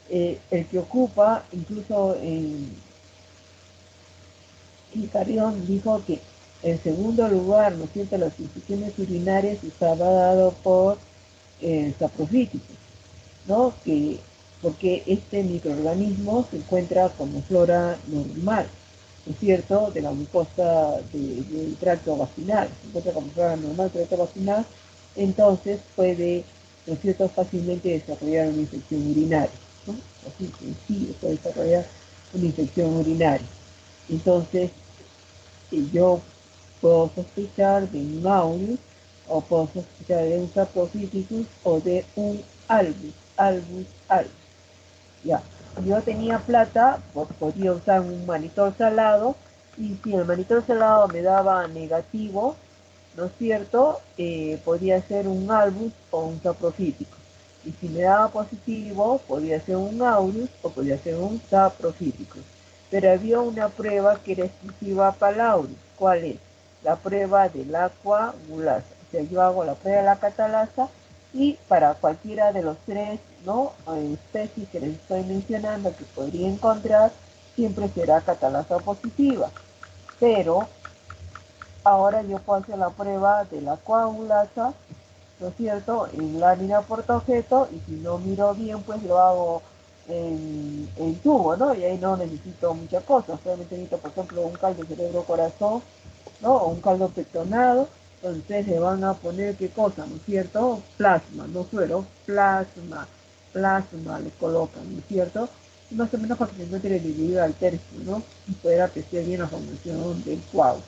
el que ocupa, incluso Carrión dijo que en segundo lugar, ¿no es cierto?, las infecciones urinarias estaba dado por saprofíticos, ¿no? Porque este microorganismo se encuentra como flora normal, ¿no es cierto?, de la mucosa del tracto vaginal, se encuentra como flora normal del tracto vaginal, entonces puede, ¿no es cierto?, fácilmente desarrollar una infección urinaria, ¿no? Así sencillo, puede desarrollar una infección urinaria. Entonces, yo puedo sospechar de un aureus, o puedo sospechar de un saprophyticus, o de un albus. Ya, si yo tenía plata, pues podía usar un manitol salado, y si el manitol salado me daba negativo, ¿no es cierto?, podía ser un albus o un saprophyticus. Y si me daba positivo, podía ser un aureus o podía ser un saprophyticus. Pero había una prueba que era exclusiva para el aureus. ¿Cuál es? La prueba de la coagulasa. O sea, yo hago la prueba de la catalasa y para cualquiera de los tres, ¿no?, especies que les estoy mencionando que podría encontrar, siempre será catalasa positiva. Pero ahora yo puedo hacer la prueba de la coagulasa, ¿no es cierto?, en lámina portaobjeto, y si no miro bien, pues lo hago en tubo, ¿no? Y ahí no necesito muchas cosas, solamente necesito, por ejemplo, un caldo cerebro-corazón, ¿no?, o un caldo pectonado. Entonces le van a poner qué cosa, ¿no es cierto? Plasma, no suero, plasma le colocan, ¿no es cierto? Y más o menos para que se encuentre el individuo al tercio, ¿no? Y poder apreciar bien la formación del coágulo,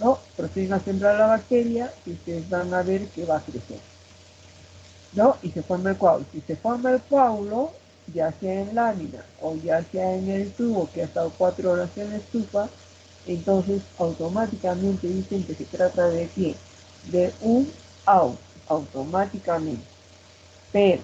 ¿no? Proceden a sembrar la bacteria y ustedes van a ver que va a crecer, ¿no? Y se forma el coágulo. Si se forma el coágulo, ya sea en lámina o ya sea en el tubo que ha estado 4 horas en la estufa, entonces automáticamente dicen que se trata de ¿qué? De un AUS, automáticamente. Pero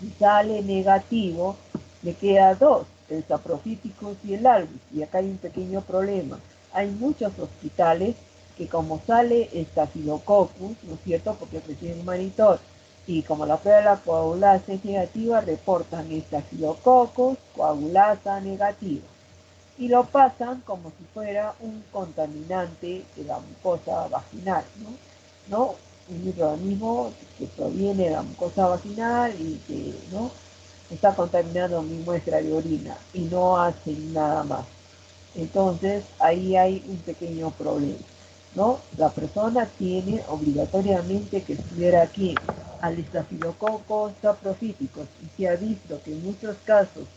si sale negativo, le queda dos, el saprofíticus y el albus. Y acá hay un pequeño problema. Hay muchos hospitales que como sale estafilococcus, ¿no es cierto?, porque reciben un monitor, y como la prueba de la coagulasa es negativa, reportan estafilococcus, coagulasa negativa. Y lo pasan como si fuera un contaminante de la mucosa vaginal, ¿no? Un microorganismo que proviene de la mucosa vaginal y que, ¿no?, está contaminando mi muestra de orina y no hacen nada más. Entonces ahí hay un pequeño problema, ¿no? La persona tiene obligatoriamente que estudiar aquí al estafilococcus saprofíticos, y se ha visto que en muchos casos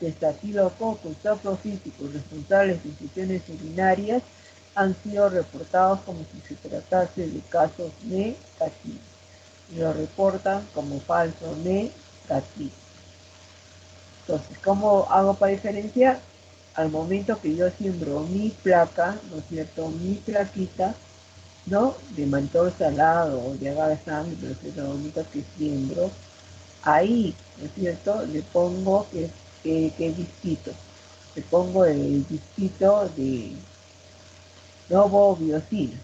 de estafilococcus saprofíticos responsables de infecciones urinarias han sido reportados como si se tratase de casos negativos. y lo reportan como falso negativo. Entonces, ¿cómo hago para diferenciar? Al momento que yo siembro mi placa, ¿no es cierto? Mi plaquita, ¿no? De mantol salado o de agave sangre, pero es lo único que siembro. Ahí, ¿no es cierto? Le pongo que disquito. Le pongo el disquito de novobiosina.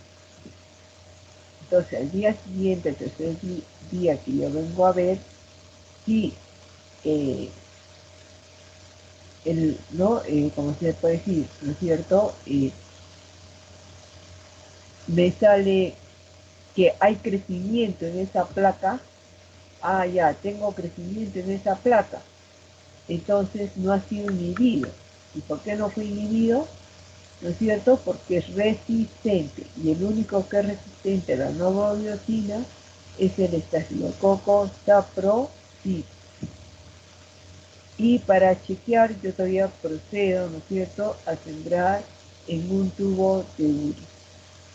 Entonces, al día siguiente, el tercer día que yo vengo a ver, si ¿no? Como se puede decir, ¿no es cierto? Me sale que hay crecimiento en esa placa. Ah, ya, tengo crecimiento en esa placa. Entonces no ha sido inhibido. ¿Y por qué no fue inhibido? ¿No es cierto? Porque es resistente. Y el único que es resistente a la novobiosina es el estafilococo saprosis. Y para chequear, yo todavía procedo, ¿no es cierto?, a sembrar en un tubo de urea,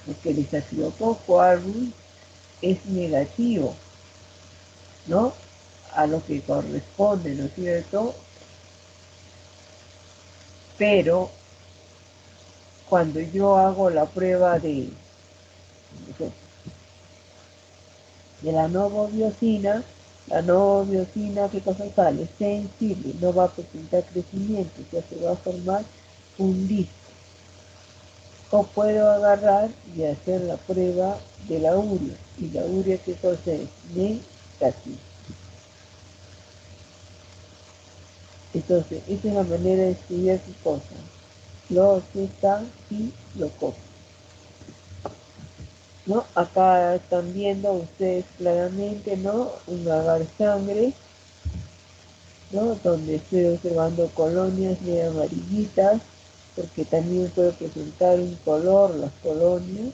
porque el estafilococo aureus es negativo, ¿no?, a lo que corresponde, ¿no es cierto? Pero cuando yo hago la prueba de la novobiosina, ¿qué cosa sale? Sensible, no va a presentar crecimiento, ya se va a formar un disco. O puedo agarrar y hacer la prueba de la urea. Y la urea, ¿qué cosa es? Negativa. Entonces, esa es la manera de estudiar qué cosa. Lo que está y lo cojo. ¿No? Acá están viendo ustedes claramente, ¿no? Un agar sangre, ¿no? Donde estoy observando colonias de amarillitas, porque también puedo presentar un color las colonias,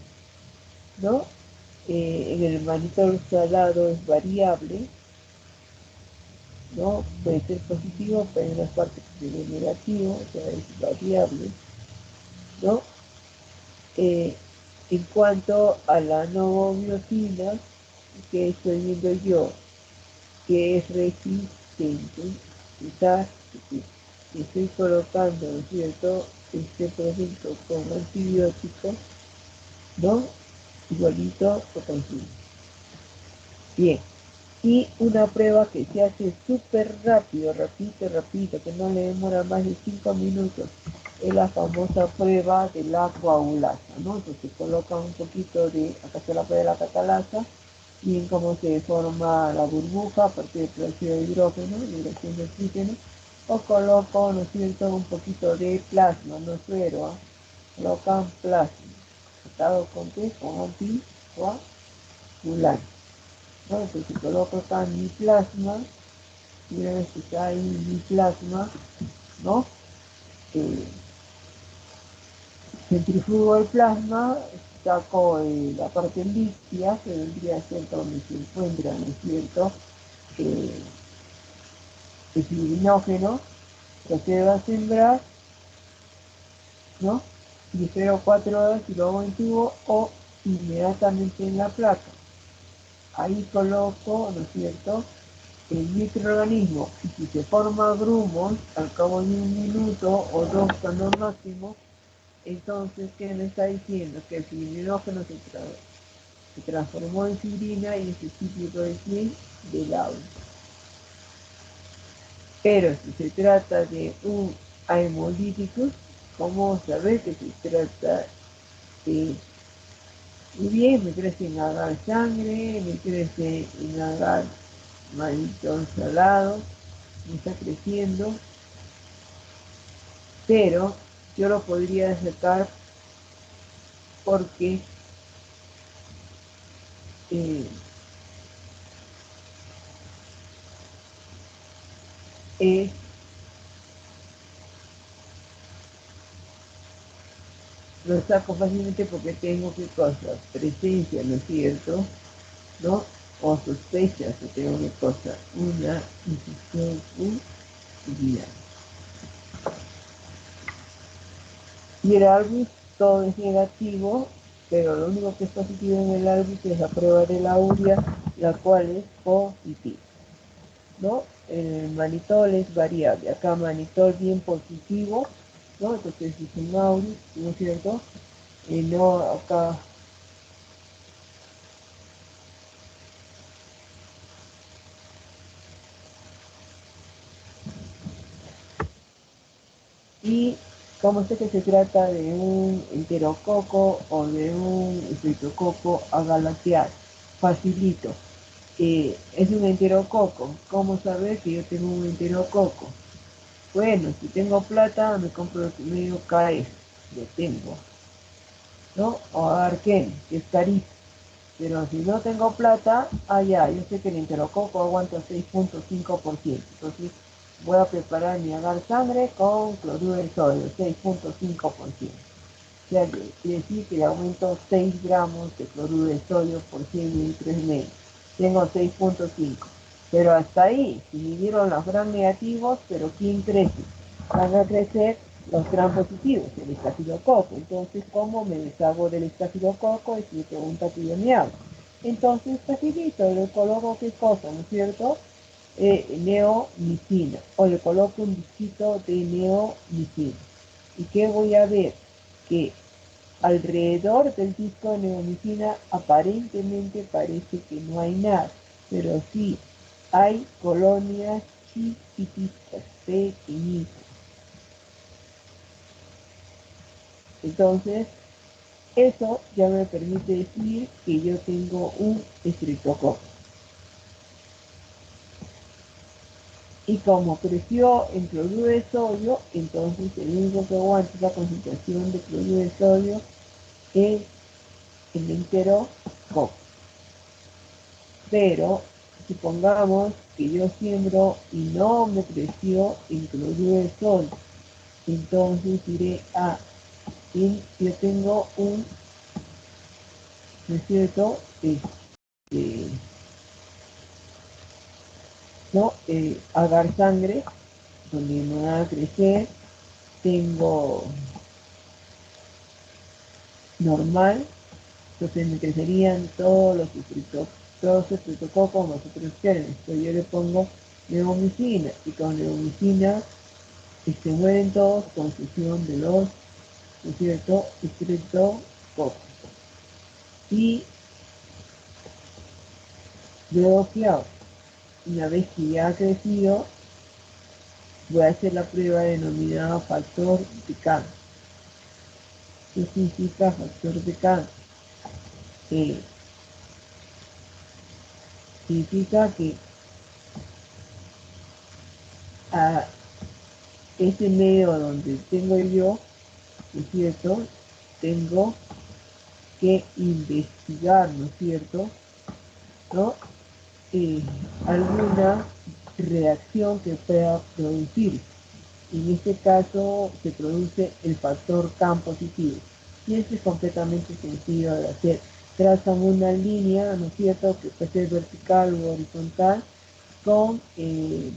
¿no? En el monitor salado es variable, ¿no? Puede ser positivo, pero en las partes que se ve negativo, o sea, es variable, ¿no? En cuanto a la novobiosina, que estoy viendo yo, que es resistente, quizás estoy colocando, ¿no es cierto?, este producto con antibióticos, ¿no? Igualito o consumo. Bien. Y una prueba que se hace súper rápido, rapidito, que no le demora más de 5 minutos, es la famosa prueba de la coagulasa, ¿no? Entonces se coloca un poquito de, acá se la prueba de la catalasa, y en cómo se forma la burbuja a partir del peróxido de hidrógeno, liberación de oxígeno, o coloco, ¿no es cierto?, un poquito de plasma, no suero, ¿eh? Colocan plasma, tratado con qué, con anticoagulante. ¿No? Entonces coloco acá mi plasma, y una vez que está ahí mi plasma, ¿no? Centrifugo el plasma, saco la parte líquida, que vendría a ser donde se encuentra, ¿no es cierto?, el fibrinógeno, procedo a sembrar, ¿no? Y espero 4 horas y lo hago en tubo o inmediatamente en la placa. Ahí coloco, ¿no es cierto?, el microorganismo, y si se forma grumos al cabo de 1 minuto o 2 cuando máximo, entonces, ¿qué me está diciendo? Que el fibrinógeno se transformó en fibrina y es el cíclico de quién? Del agua. Pero si se trata de un hemolítico, ¿cómo saber que se trata de... Muy bien, me crece en agar sangre, me crece en agar maldito salado, me está creciendo, pero yo lo podría sacar porque es, lo saco fácilmente porque tengo qué cosa, presencia, ¿no es cierto?, ¿no? O sospechas que tengo qué cosa, una infección viral. Y el árbol todo es negativo, pero lo único que es positivo en el ARBIS es la prueba de la urea, la cual es positiva, ¿no? El manitol es variable, acá manitol bien positivo, ¿no? Entonces es un AURIS, ¿no es cierto? No, acá y como sé que se trata de un enterococo o de un estreptococo agalateado, facilito. Es un enterococo. ¿Cómo saber que yo tengo un enterococo? Bueno, si tengo plata, me compro el medio KF, lo tengo, ¿no? O Arken, que es carísimo. Pero si no tengo plata, ya, yo sé que el enterococo aguanta 6.5%. Entonces voy a preparar mi agar sangre con cloruro de sodio, 6.5%. O sea, quiere decir que le aumento 6 gramos de cloruro de sodio por 100 mililitros de medio. Tengo 6.5. Pero hasta ahí, si midieron los gram negativos, pero ¿quién crece? Van a crecer los gram positivos, el estafilococo. Entonces, ¿cómo me deshago del estafilococo? Es mi pregunta que yo me hago. Entonces, facilito, le coloco qué cosa, ¿no es cierto? Neomicina. O le coloco un bichito de neomicina. ¿Y qué voy a ver? Que alrededor del disco de neomicina aparentemente parece que no hay nada, pero sí hay colonias chiquititas, pequeñitas. Entonces, eso ya me permite decir que yo tengo un estreptococo. Y como creció en cloruro de sodio, entonces el único que aguanta la concentración de cloruro de sodio es el enterococo. Pero supongamos que yo siembro y no me creció el cloruro de sodio, entonces diré, yo tengo un, ¿no es cierto? ¿No? Agar sangre, donde me va a crecer, tengo normal, entonces me crecerían todos los estreptococos más otros gérmenes. Entonces yo le pongo neomicina y con neomicina se mueren todos con fusión de los, ¿no es cierto?, estreptococos. Y luego, ¿qué hago? Una vez que ya ha crecido, voy a hacer la prueba denominada factor de cáncer. ¿Qué significa factor de cáncer? Significa que a ese medio donde tengo yo, ¿no es cierto?, tengo que investigar, ¿no es cierto?, ¿no? Alguna reacción que pueda producir. En este caso se produce el factor CAM positivo. Y esto es completamente sencillo de hacer. Trazan una línea, ¿no es cierto?, que puede ser vertical o horizontal, con el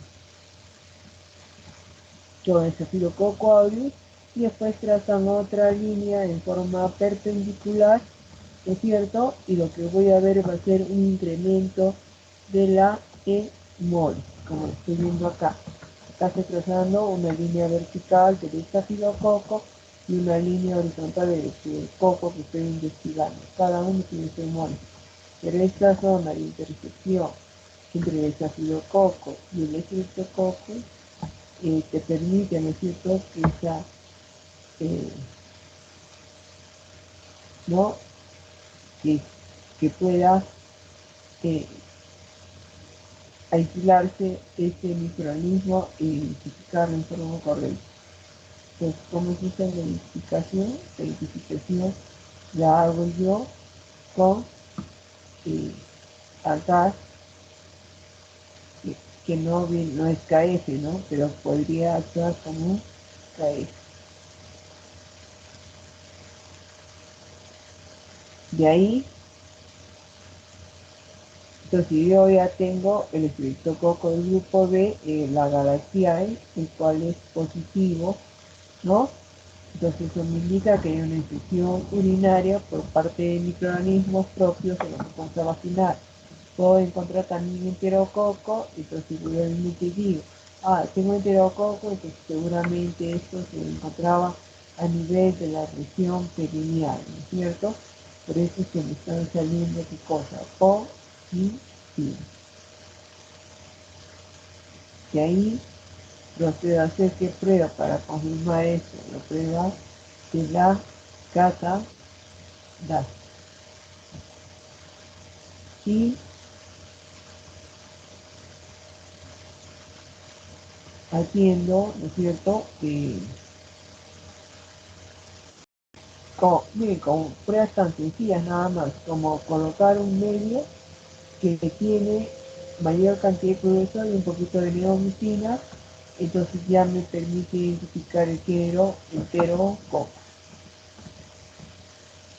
Staphylococcus aureus, y después trazan otra línea en forma perpendicular, ¿no es cierto? Y lo que voy a ver va a ser un incremento de la hemolis, como estoy viendo acá. Acá estoy trazando una línea vertical del estafilococo y una línea horizontal del coco que estoy investigando. Cada uno tiene su hemolis. Pero esta zona de intersección entre el estafilococo y el estreptococo te permite, ¿no es cierto?, que esa, ¿no?, que, que pueda aislarse este microorganismo e identificarlo en forma correcta. Entonces, ¿cómo es esta identificación? La identificación la hago yo con agar que no es KF, ¿no? Pero podría actuar como un KF. De ahí, entonces yo ya tengo el estreptococo del grupo B, la Galaxiae, el cual es positivo, ¿no? Entonces eso me indica que hay una infección urinaria por parte de microorganismos propios de la mucosa vaginal. Puedo encontrar también enterococo, entonces seguramente digo, tengo enterococo, entonces seguramente esto se encontraba a nivel de la región perineal, ¿no es cierto? Por eso es que me están saliendo qué cosa, O y sí. Y ahí lo que hacer que prueba para confirmar eso, la prueba de la caca da. Y haciendo, ¿no es cierto?, miren, con pruebas tan sencillas nada más, como colocar un medio que tiene mayor cantidad de progreso y un poquito de neomicina, entonces ya me permite identificar el género enterococo.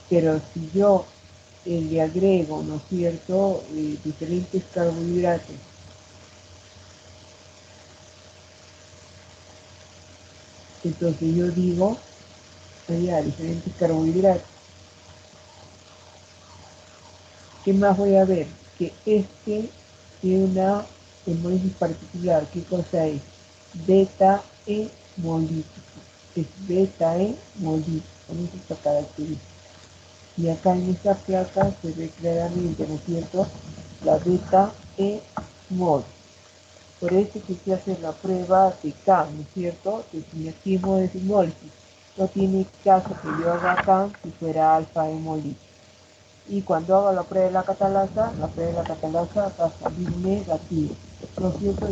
Pero si yo le agrego, ¿no es cierto?, diferentes carbohidratos, entonces yo digo, diferentes carbohidratos. ¿Qué más voy a ver? Que este tiene una hemólisis particular. ¿Qué cosa es? Beta-hemolítico. Es beta-hemolítico. Con esta característica. Y acá en esta placa se ve claramente, ¿no es cierto?, la beta-hemol. Por eso que se hace la prueba de K, ¿no es cierto?, de sinergismo de hemólisis. No tiene caso que yo haga acá si fuera alfa-hemolítico. Y cuando hago la prueba de la catalasa va a salir negativo. ¿No es cierto?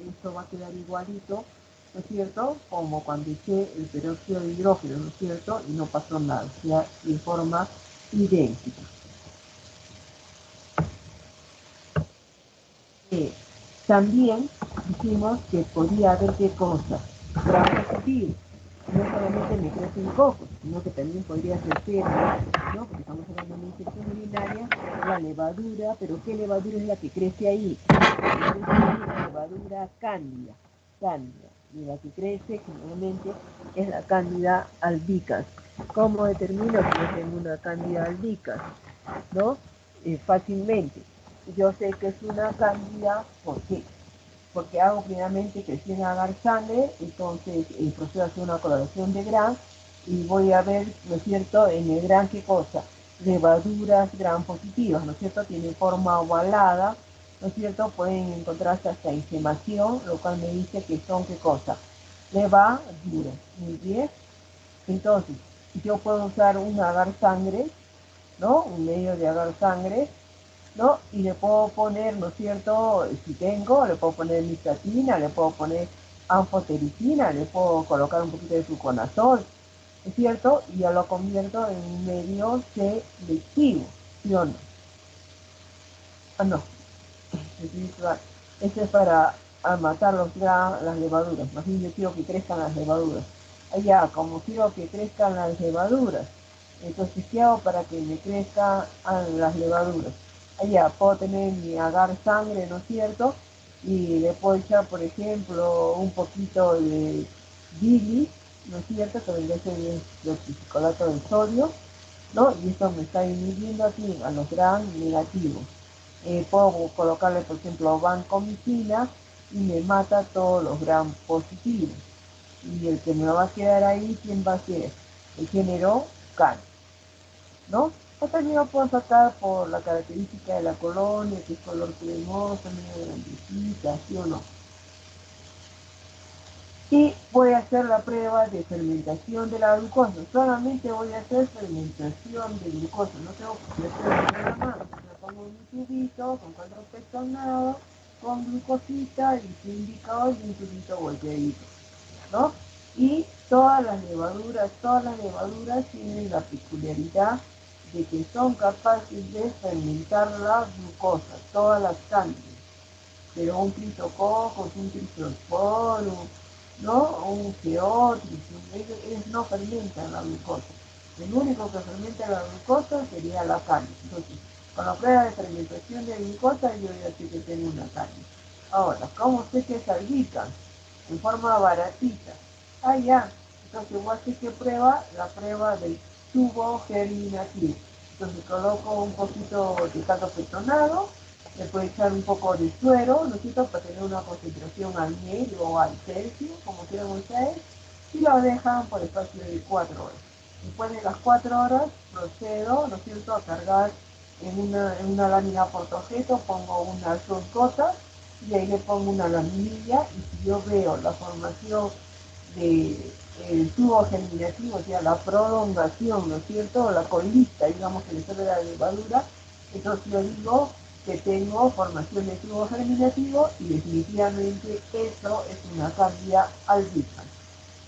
Esto va a quedar igualito, ¿no es cierto?, como cuando hice el peróxido de hidrógeno, ¿no es cierto?, y no pasó nada, o sea, en forma idéntica. También dijimos que podía haber qué cosa, gran positivo. No solamente me crecen cocos, sino que también podría ser cera, ¿no? Porque estamos hablando de una infección urinaria, la levadura, pero ¿qué levadura es la que crece ahí? La levadura cándida, y la que crece generalmente es la cándida albicans. ¿Cómo determino que yo tengo una cándida albicans? ¿No? Fácilmente. Yo sé que es una cándida, ¿por qué? Porque hago primeramente que tiene agar sangre, entonces procedo a hacer una coloración de Gram y voy a ver, ¿no es cierto?, en el Gram qué cosa, levaduras Gram positivas, ¿no es cierto?, tiene forma ovalada, ¿no es cierto?, pueden encontrarse hasta inflamación, lo cual me dice que son qué cosa, levaduras, muy bien. Entonces, yo puedo usar un agar sangre, ¿no?, un medio de agar sangre, ¿no? Y le puedo poner, ¿no es cierto?, si tengo, le puedo poner nistatina, le puedo poner anfotericina, le puedo colocar un poquito de fluconazol, ¿es cierto? Y ya lo convierto en un medio selectivo, ¿sí o no? No, este es para matar las levaduras, más bien yo quiero que crezcan las levaduras. Allá, como quiero que crezcan las levaduras, entonces, ¿qué hago para que me crezcan las levaduras? Allá puedo tener mi agar sangre, ¿no es cierto? Y le puedo echar, por ejemplo, un poquito de bilis, ¿no es cierto? Que vendría a ser el oxicolato del sodio, ¿no? Y esto me está inhibiendo aquí a los gram negativos. Puedo colocarle, por ejemplo, vancomicina y me mata todos los gram positivos. Y el que me va a quedar ahí, ¿quién va a ser? El género CAN, ¿no? O también lo puedo sacar por la característica de la colonia, que es color cremoso, medio grandecita, ¿sí o no? Y voy a hacer la prueba de fermentación de la glucosa. Solamente voy a hacer fermentación de glucosa. No tengo que hacer nada más. Me pongo un tubito con 4 pectonados, con glucosita, y su indicador y un tubito volteadito, ¿no? Y todas las levaduras tienen la peculiaridad de que son capaces de fermentar la glucosa, todas las cándidas. Pero un criptococcus, un criptosporum, ¿no? Un geotrius, ellos no fermentan la glucosa. El único que fermenta la glucosa sería la carne. Entonces, con la prueba de fermentación de glucosa yo ya sé que tengo una carne. Ahora, ¿cómo sé que es albicans? En forma baratita. Ah, ya. Entonces voy a hacer que prueba, la prueba del tubo germinativo. Entonces coloco un poquito de caldo petonado, le puedo echar un poco de suero, ¿no es cierto?, para tener una concentración al medio o al tercio, como quieran ustedes, y lo dejan por espacio de 4 horas. Después de las 4 horas procedo, ¿no es cierto?, a cargar en una lámina portaobjeto, pongo unas 2 gotas y ahí le pongo una laminilla, y si yo veo la formación del tubo germinativo, o sea, la prolongación, ¿no es cierto?, la colita, digamos, que le sale la levadura, entonces yo digo que tengo formación de tubo germinativo y definitivamente eso es una cándida albicans.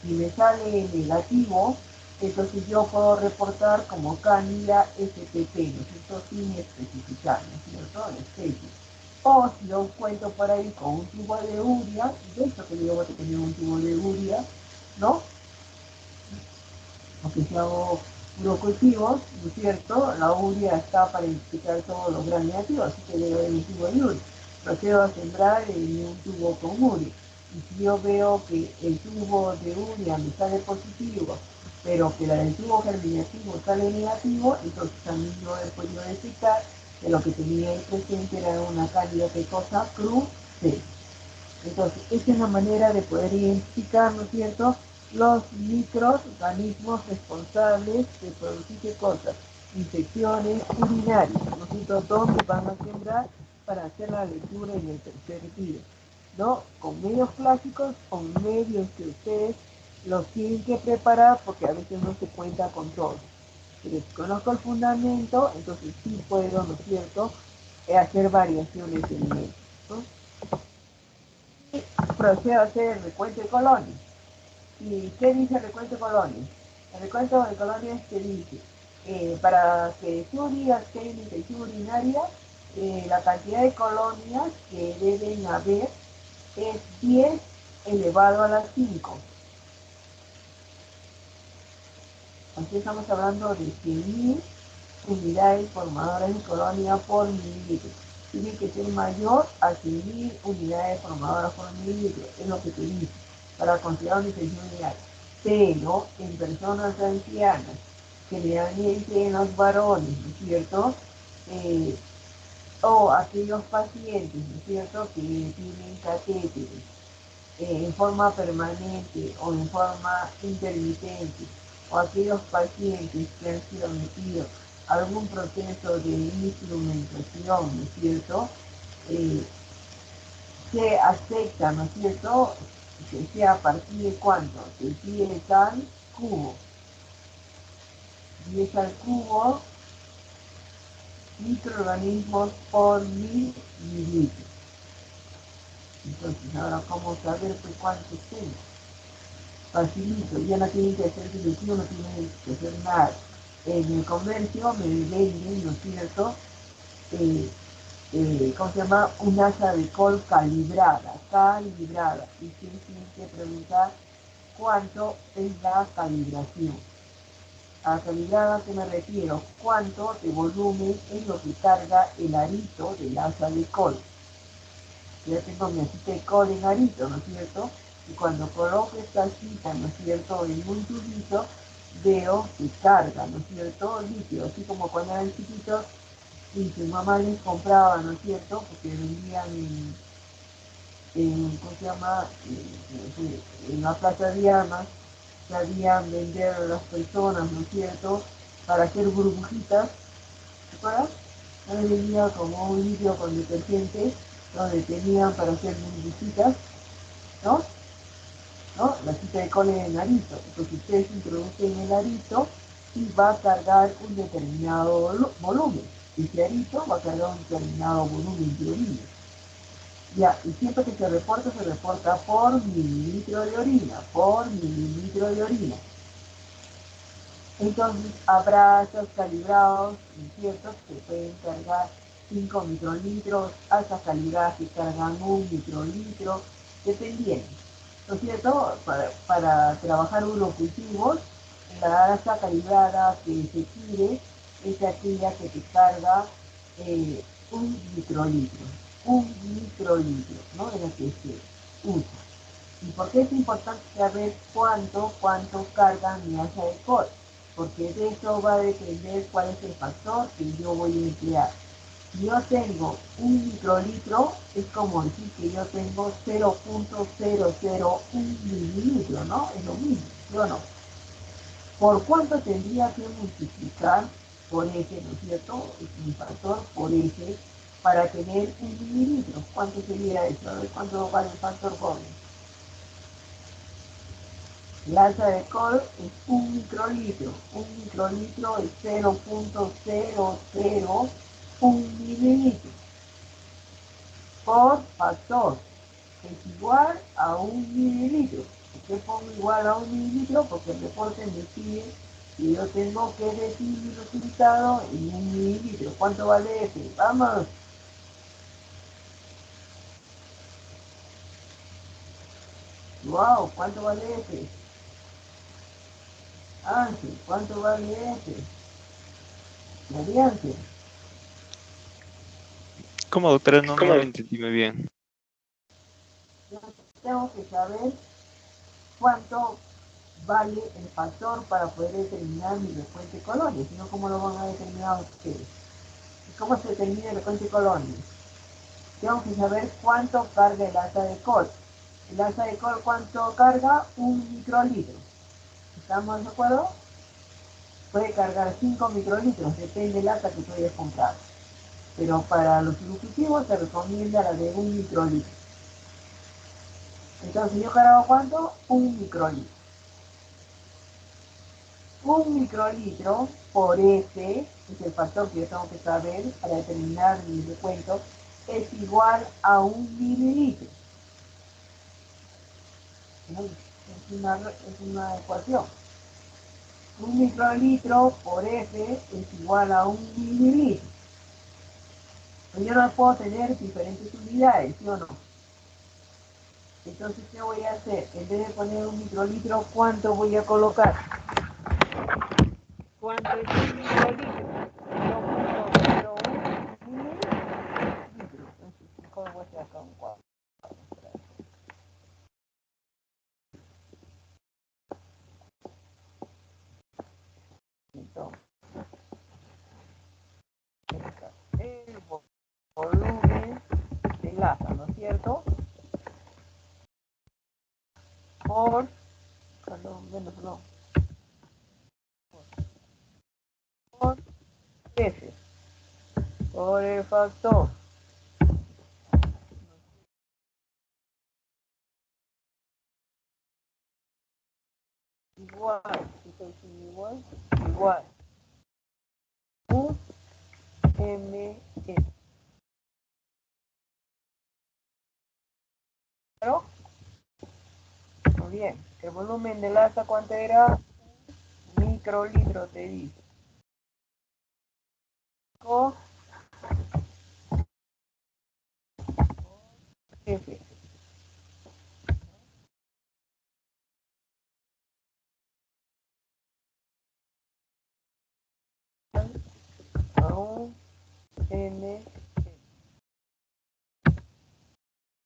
Si me sale negativo, entonces yo puedo reportar como cándida SPP, ¿no es cierto?, sin especificar, ¿no es cierto?, la especie. O si yo cuento por ahí con un tubo de urea, de hecho que yo voy a tener un tubo de urea, ¿no? Porque si hago urocultivos, ¿no es cierto?, la urea está para identificar todos los gram negativos, así que debe haber un tubo de urea. Procedo a sembrar en un tubo con urea. Y si yo veo que el tubo de urea me sale positivo, pero que la del tubo germinativo sale negativo, entonces también yo he podido detectar que lo que tenía ahí presente era una cándida de cosa cruce. Entonces, esta es la manera de poder identificar, ¿no es cierto?, los microorganismos responsables de producir qué cosas, infecciones urinarias, ¿no es cierto?, dónde van a sembrar para hacer la lectura en el tercer día, ¿no? Con medios clásicos, con medios que ustedes los tienen que preparar porque a veces no se cuenta con todo. Pero si conozco el fundamento, entonces sí puedo, ¿no es cierto?, hacer variaciones en él, ¿no? Procedo a hacer el recuento de colonias. ¿Y qué dice el recuento de colonias? El recuento de colonias que dice, para que tú digas que hay una infección urinaria, la cantidad de colonias que deben haber es 10 elevado a la 5. Aquí estamos hablando de 100.000 unidades formadoras de colonia por mililitro. Tiene que ser mayor a 100.000 unidades formadoras por mililitro, es lo que te dice, para considerar una infección urinaria. Pero en personas ancianas, generalmente en los varones, ¿no es cierto?, o aquellos pacientes, ¿no es cierto?, que tienen catéteres en forma permanente o en forma intermitente, o aquellos pacientes que han sido metidos a algún proceso de instrumentación, ¿no es cierto?, se acepta, ¿no es cierto?, que sea a partir de cuánto, de 10 al cubo, 10 al cubo microorganismos por mililitro. Entonces, ahora, ¿cómo saber pues cuántos tengo? Facilito, ya no tienen que hacer cirugía, no tienen que hacer nada. En el comercio me venden, ¿no es cierto?, ¿cómo se llama?, un asa de col calibrada, y ustedes tienen que preguntar cuánto es la calibración. A calibrada, ¿a qué me refiero? Cuánto de volumen es lo que carga el arito del asa de col. Ya tengo mi asita de col en arito, ¿no es cierto?, y cuando coloco esta cita, ¿no es cierto?, en un tubito, veo que carga, ¿no es cierto?, líquido, así como cuando eran chiquitos y su mamá les compraba, ¿no es cierto?, porque vendían ¿cómo se llama?, en la plaza de armas, sabían vender a las personas, ¿no es cierto?, para hacer burbujitas, ¿te acuerdas? Yo les vendía como un litro con detergente, donde tenían para hacer burbujitas, ¿no? ¿No? La cita de col en el arito. Entonces ustedes introducen el arito y va a cargar un determinado volumen. Ese arito va a cargar un determinado volumen de orina. Ya, y siempre que se reporta por mililitro de orina, por mililitro de orina. Entonces habrá estos calibrados, ¿no es cierto?, que pueden cargar 5 microlitros, hasta calibradas que cargan 1 microlitro, dependiendo. ¿No es cierto? Para trabajar urocultivos, la asa calibrada que se quiere es aquella que te carga 1 microlitro, 1 microlitro, ¿no?, de la que se usa. ¿Y por qué es importante saber cuánto carga mi asa de Cole? Porque de eso va a depender cuál es el factor que yo voy a emplear. Si yo tengo un microlitro, es como decir que yo tengo 0.001 mililitro, ¿no? Es lo mismo, ¿sí o no? ¿Por cuánto tendría que multiplicar por ese, ¿no es cierto? Es un factor por ese para tener un mililitro. ¿Cuánto sería eso? A ver, ¿cuánto vale el factor joven? El asa de Cole es un microlitro. Un microlitro es 0.001 mililitro por factor es igual a un mililitro. ¿Por qué pongo igual a un mililitro? Porque el reporte me pide que yo tengo que decir mi resultado en un mililitro. ¿Cuánto vale ese? Vamos. Wow, ¿cuánto vale ese? Ángel, ¿cuánto vale ese? Mediante. ¿Cómo, doctora? No lo entendí muy bien. Tengo que saber cuánto vale el factor para poder determinar mi recuento de colonias, sino cómo lo van a determinar ustedes. ¿Y cómo se determina el recuento de colonias? Tengo que saber cuánto carga el asa de Cole. El asa de Cole, ¿cuánto carga? Un microlitro. ¿Estamos de acuerdo? Puede cargar 5 microlitros, depende del asa que tú hayas comprado. Pero para los ejecutivos se recomienda la de un microlitro. Entonces, ¿yo cargo cuánto? Un microlitro. Un microlitro por F, es el factor que yo tengo que saber para determinar mi recuento, es igual a un mililitro. Es una ecuación. Un microlitro por F es igual a un mililitro. Pero yo no puedo tener diferentes unidades, ¿sí o no? Entonces, ¿qué voy a hacer? En vez de poner un microlitro, ¿cuánto voy a colocar? ¿Cuánto es un microlitro? 0.01 mililitro. ¿Cómo voy a hacer acá un cuadro? Entonces, el volumen del asa, ¿no es cierto? Por, por F, por el factor. Igual, igual, U, M, E. ¿Claro? Muy bien. El volumen del asa, ¿cuánto era? Microlitro, te dice. O F. A un M.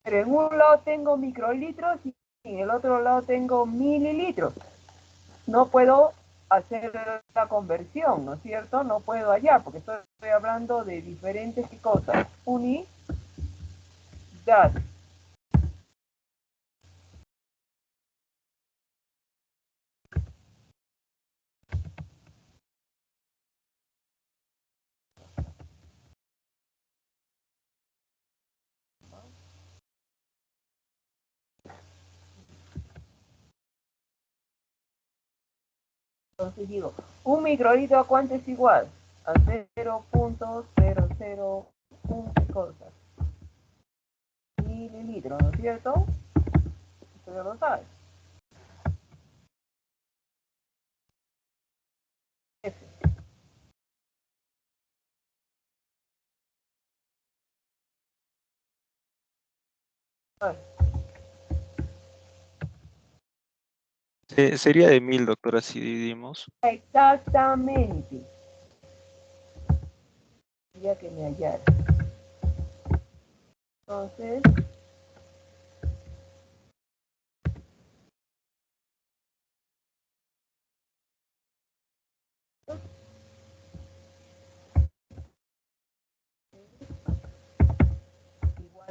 Pero en un lado tengo microlitros y en el otro lado tengo mililitros. No puedo hacer la conversión, ¿no es cierto? No puedo hallar, porque estoy hablando de diferentes cosas. Unidad. Entonces digo, un microlitro, ¿a cuánto es igual? A 0.001 cosas. Mililitros, ¿no es cierto? Eso ya lo sabes. F. Sería de 1000, doctora, si dividimos. Exactamente. Ya que me hallara. Entonces,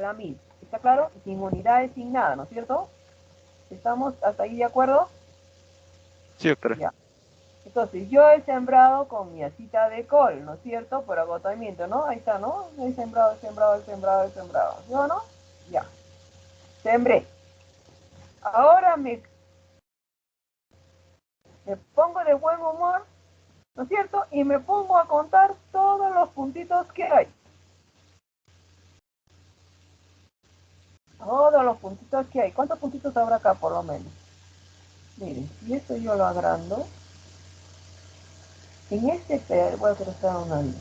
da 1000. ¿Está claro? Sin unidades, sin nada, ¿no es cierto? ¿Estamos hasta ahí de acuerdo? Sí, doctora. Ya. Entonces, yo he sembrado con mi asita de col, ¿no es cierto? Por agotamiento, ¿no? Ahí está, ¿no? He sembrado, he sembrado, he sembrado, he sembrado. ¿Yo no? Ya. Sembré. Ahora me pongo de buen humor, ¿no es cierto? Y me pongo a contar todos los puntitos que hay. Todos los puntitos que hay. ¿Cuántos puntitos habrá acá, por lo menos? Miren, si esto yo lo agrando, en este pedal voy a trazar una línea.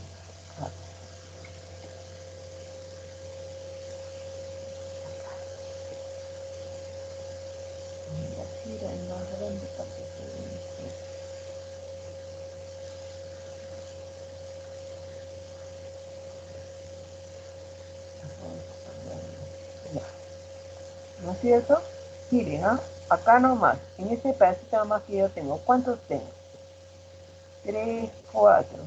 Mira, en más grande para que se vea. ¿No es cierto? Miren, ¿ah? Acá nomás, en este pedacito nomás que yo tengo, ¿cuántos tengo? 3, 4,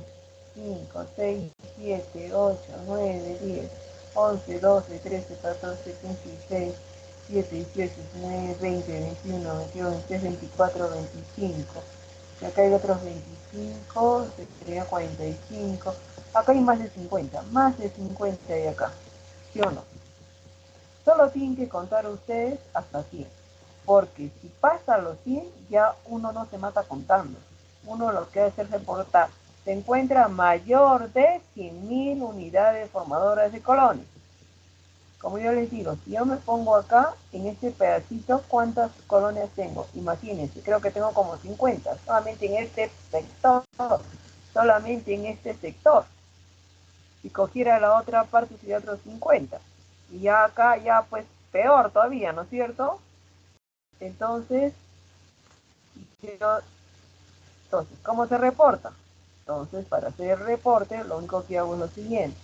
5, 6, 7, 8, 9, 10, 11, 12, 13, 14, 15, 16, 17, 18, 19, 20, 21, 22, 23, 24, 25. Y acá hay otros 25, sería 45. Acá hay más de 50 hay acá. ¿Sí o no? Solo tienen que contar ustedes hasta 100. Porque si pasa los 100, ya uno no se mata contando. Uno lo que hace es reportar. Se encuentra mayor de 100.000 unidades formadoras de colonias. Como yo les digo, si yo me pongo acá, en este pedacito, ¿cuántas colonias tengo? Imagínense, creo que tengo como 50, solamente en este sector. Solamente en este sector. Si cogiera la otra parte sería otros 50. Y ya acá, ya pues peor todavía, ¿no es cierto? Entonces, ¿cómo se reporta? Entonces, para hacer el reporte, lo único que hago es lo siguiente.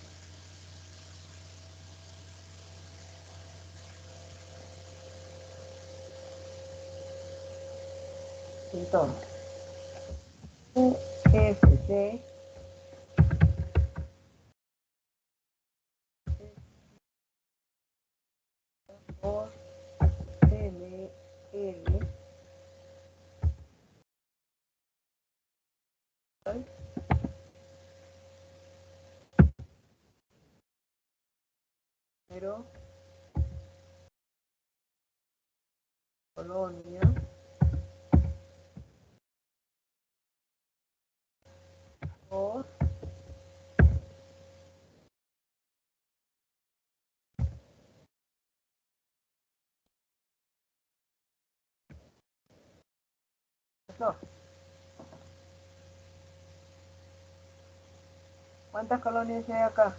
Entonces, UFC por ML, pero colonia por no. ¿Cuántas colonias hay acá?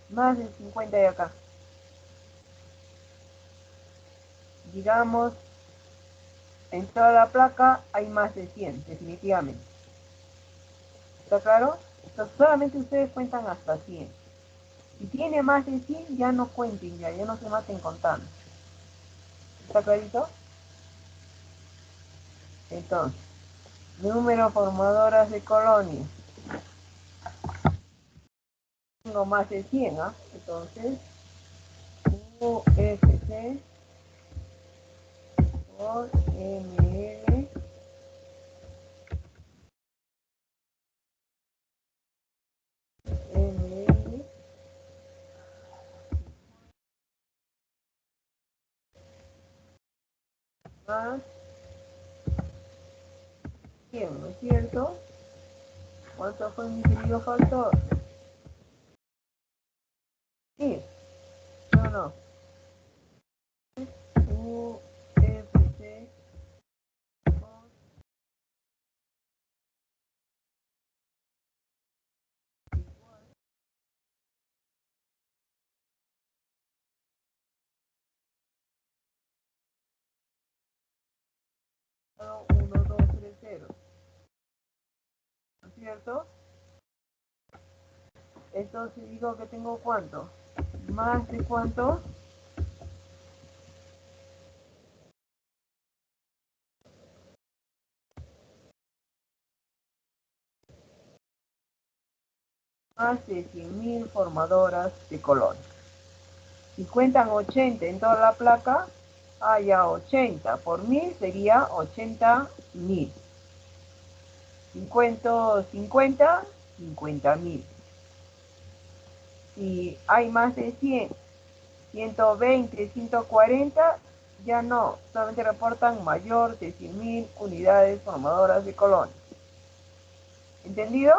Más de 50 hay acá. Digamos, en toda la placa hay más de 100, definitivamente. ¿Está claro? Entonces, solamente ustedes cuentan hasta 100. Si tiene más de 100, ya no cuenten, ya no se maten contando. ¿Está clarito? Entonces, número formadoras de colonias. Tengo más de 100, ¿ah? Entonces, UFC por ML ML más 100, ¿no es cierto? ¿Cuánto fue mi querido factor? Sí, no, no. UFC por 1, 2, 3, 0. ¿No es cierto? Entonces digo que tengo ¿cuánto? Más de ¿cuánto? más de 100.000 formadoras de colonias. Si cuentan 80 en toda la placa, ya 80 por 1000 sería 80.000. 50.000. Si hay más de 100, 120, 140, ya no, solamente reportan mayor de 100.000 unidades formadoras de colonias. ¿Entendido?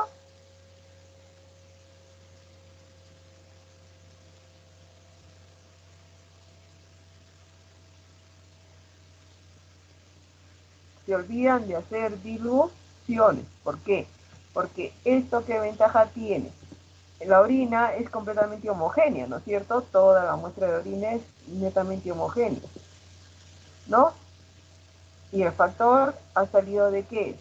Se olvidan de hacer diluciones. ¿Por qué? Porque esto, ¿qué ventaja tiene? La orina es completamente homogénea, ¿no es cierto? Toda la muestra de orina es netamente homogénea, ¿no? Y el factor ha salido de qué?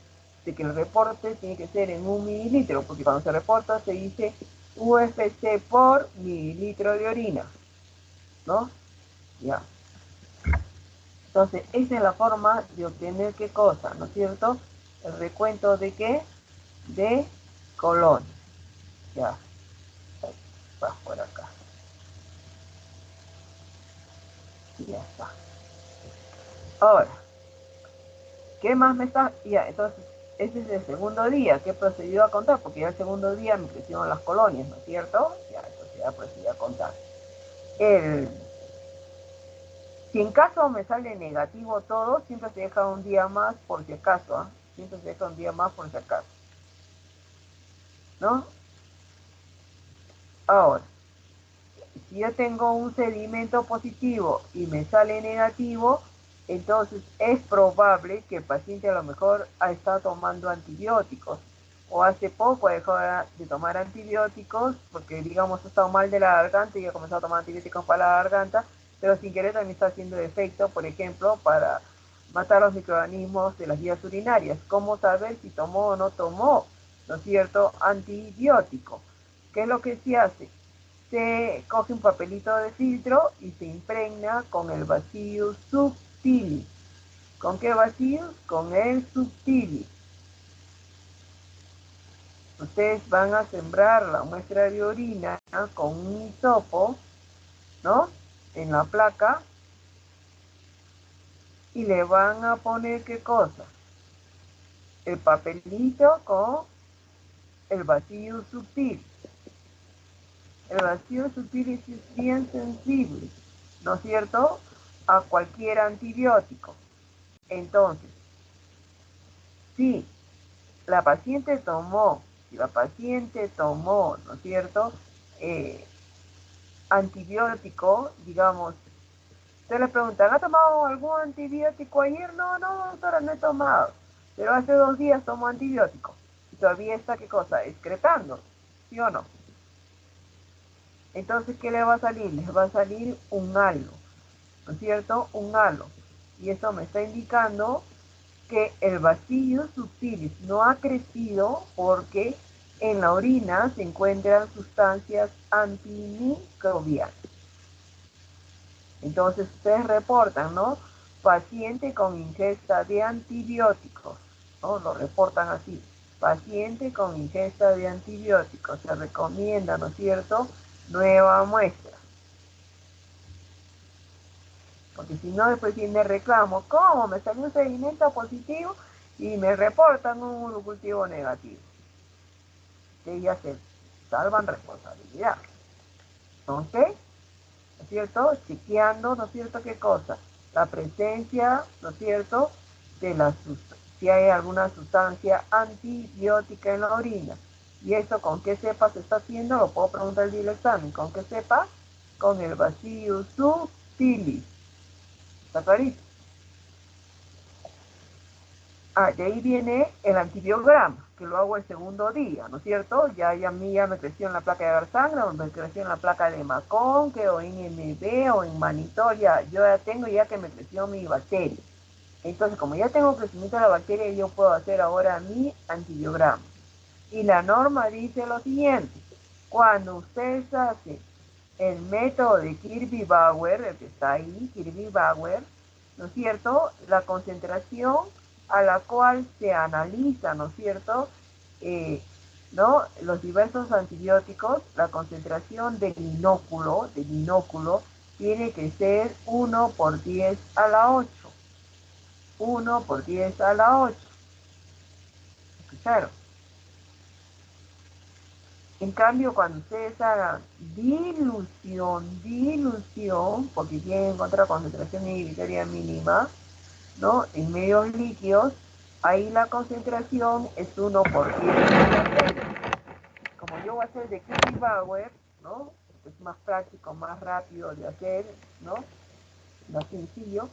De que el reporte tiene que ser en 1 mililitro, porque cuando se reporta se dice UFC por mililitro de orina, ¿no? Ya. Entonces, esa es la forma de obtener qué cosa, ¿no es cierto? El recuento de qué? De colon. Ya. Va por acá. Ya está. Ahora, ¿qué más me está? Ya, entonces, ese es el segundo día que he procedido a contar, porque ya el segundo día me crecieron las colonias, ¿no es cierto? Ya, entonces ya procedí a contar. Si en caso me sale negativo todo, siempre se deja un día más por si acaso, ¿eh? Siempre se deja un día más por si acaso, ¿no? Ahora, si yo tengo un sedimento positivo y me sale negativo, entonces es probable que el paciente a lo mejor ha estado tomando antibióticos o hace poco dejó de tomar antibióticos porque digamos ha estado mal de la garganta y ha comenzado a tomar antibióticos para la garganta, pero sin querer también está haciendo efecto, por ejemplo, para matar los microorganismos de las vías urinarias. ¿Cómo saber si tomó o no tomó, no es cierto, antibiótico? ¿Qué es lo que se hace? Se coge un papelito de filtro y se impregna con el Bacillus subtilis. ¿Con qué Bacillus? Con el subtilis. Ustedes van a sembrar la muestra de orina con un hisopo, ¿no? En la placa y le van a poner ¿qué cosa? El papelito con el Bacillus subtilis. El Bacillus subtilis es bien sensible, ¿no es cierto?, a cualquier antibiótico. Entonces, si la paciente tomó, ¿no es cierto?, antibiótico, digamos, se le preguntan, ¿ha tomado algún antibiótico ayer? No, doctora, no he tomado, pero hace 2 días tomó antibiótico. Y todavía está, ¿qué cosa? Excretando, ¿sí o no? Entonces, ¿qué le va a salir? Les va a salir un halo, ¿no es cierto? Un halo. Y eso me está indicando que el Bacillus subtilis no ha crecido porque en la orina se encuentran sustancias antimicrobianas. Entonces ustedes reportan, ¿no? Paciente con ingesta de antibióticos, ¿no? Lo reportan así. Paciente con ingesta de antibióticos. Se recomienda, ¿no es cierto?, nueva muestra. Porque si no, después viene reclamo. ¿Cómo? Me salió un sedimento positivo y me reportan un urocultivo negativo. Que ya se salvan responsabilidad. Entonces, ¿no es cierto?, chequeando, ¿no es cierto?, ¿qué cosa? La presencia, ¿no es cierto?, de si hay alguna sustancia antibiótica en la orina. Y eso, ¿con qué cepa se está haciendo? Lo puedo preguntar el día del examen. ¿Con qué cepa? Con el Bacillus subtilis. ¿Está clarísimo? De ahí viene el antibiograma, que lo hago el segundo día, ¿no es cierto? Ya a mí ya me creció en la placa de dar sangre, o me creció en la placa de Macón, que o en MB, o en Manitol, yo ya tengo ya que me creció mi bacteria. Entonces, como ya tengo crecimiento de la bacteria, yo puedo hacer ahora mi antibiograma. Y la norma dice lo siguiente: cuando ustedes hacen el método de Kirby-Bauer, el que está ahí, Kirby-Bauer, ¿no es cierto?, la concentración a la cual se analiza, ¿no es cierto?, ¿no? Los diversos antibióticos, la concentración del inóculo tiene que ser 1 por 10 a la 8. 1 por 10 a la 8. ¿Escucharon? En cambio, cuando ustedes hagan dilución, porque tienen otra concentración inhibitoria mínima, ¿no? En medios líquidos, ahí la concentración es 1 por 10 a la 6. Como yo voy a hacer de Curie Bauer, ¿no? Es más práctico, más rápido de hacer, ¿no? Más sencillo.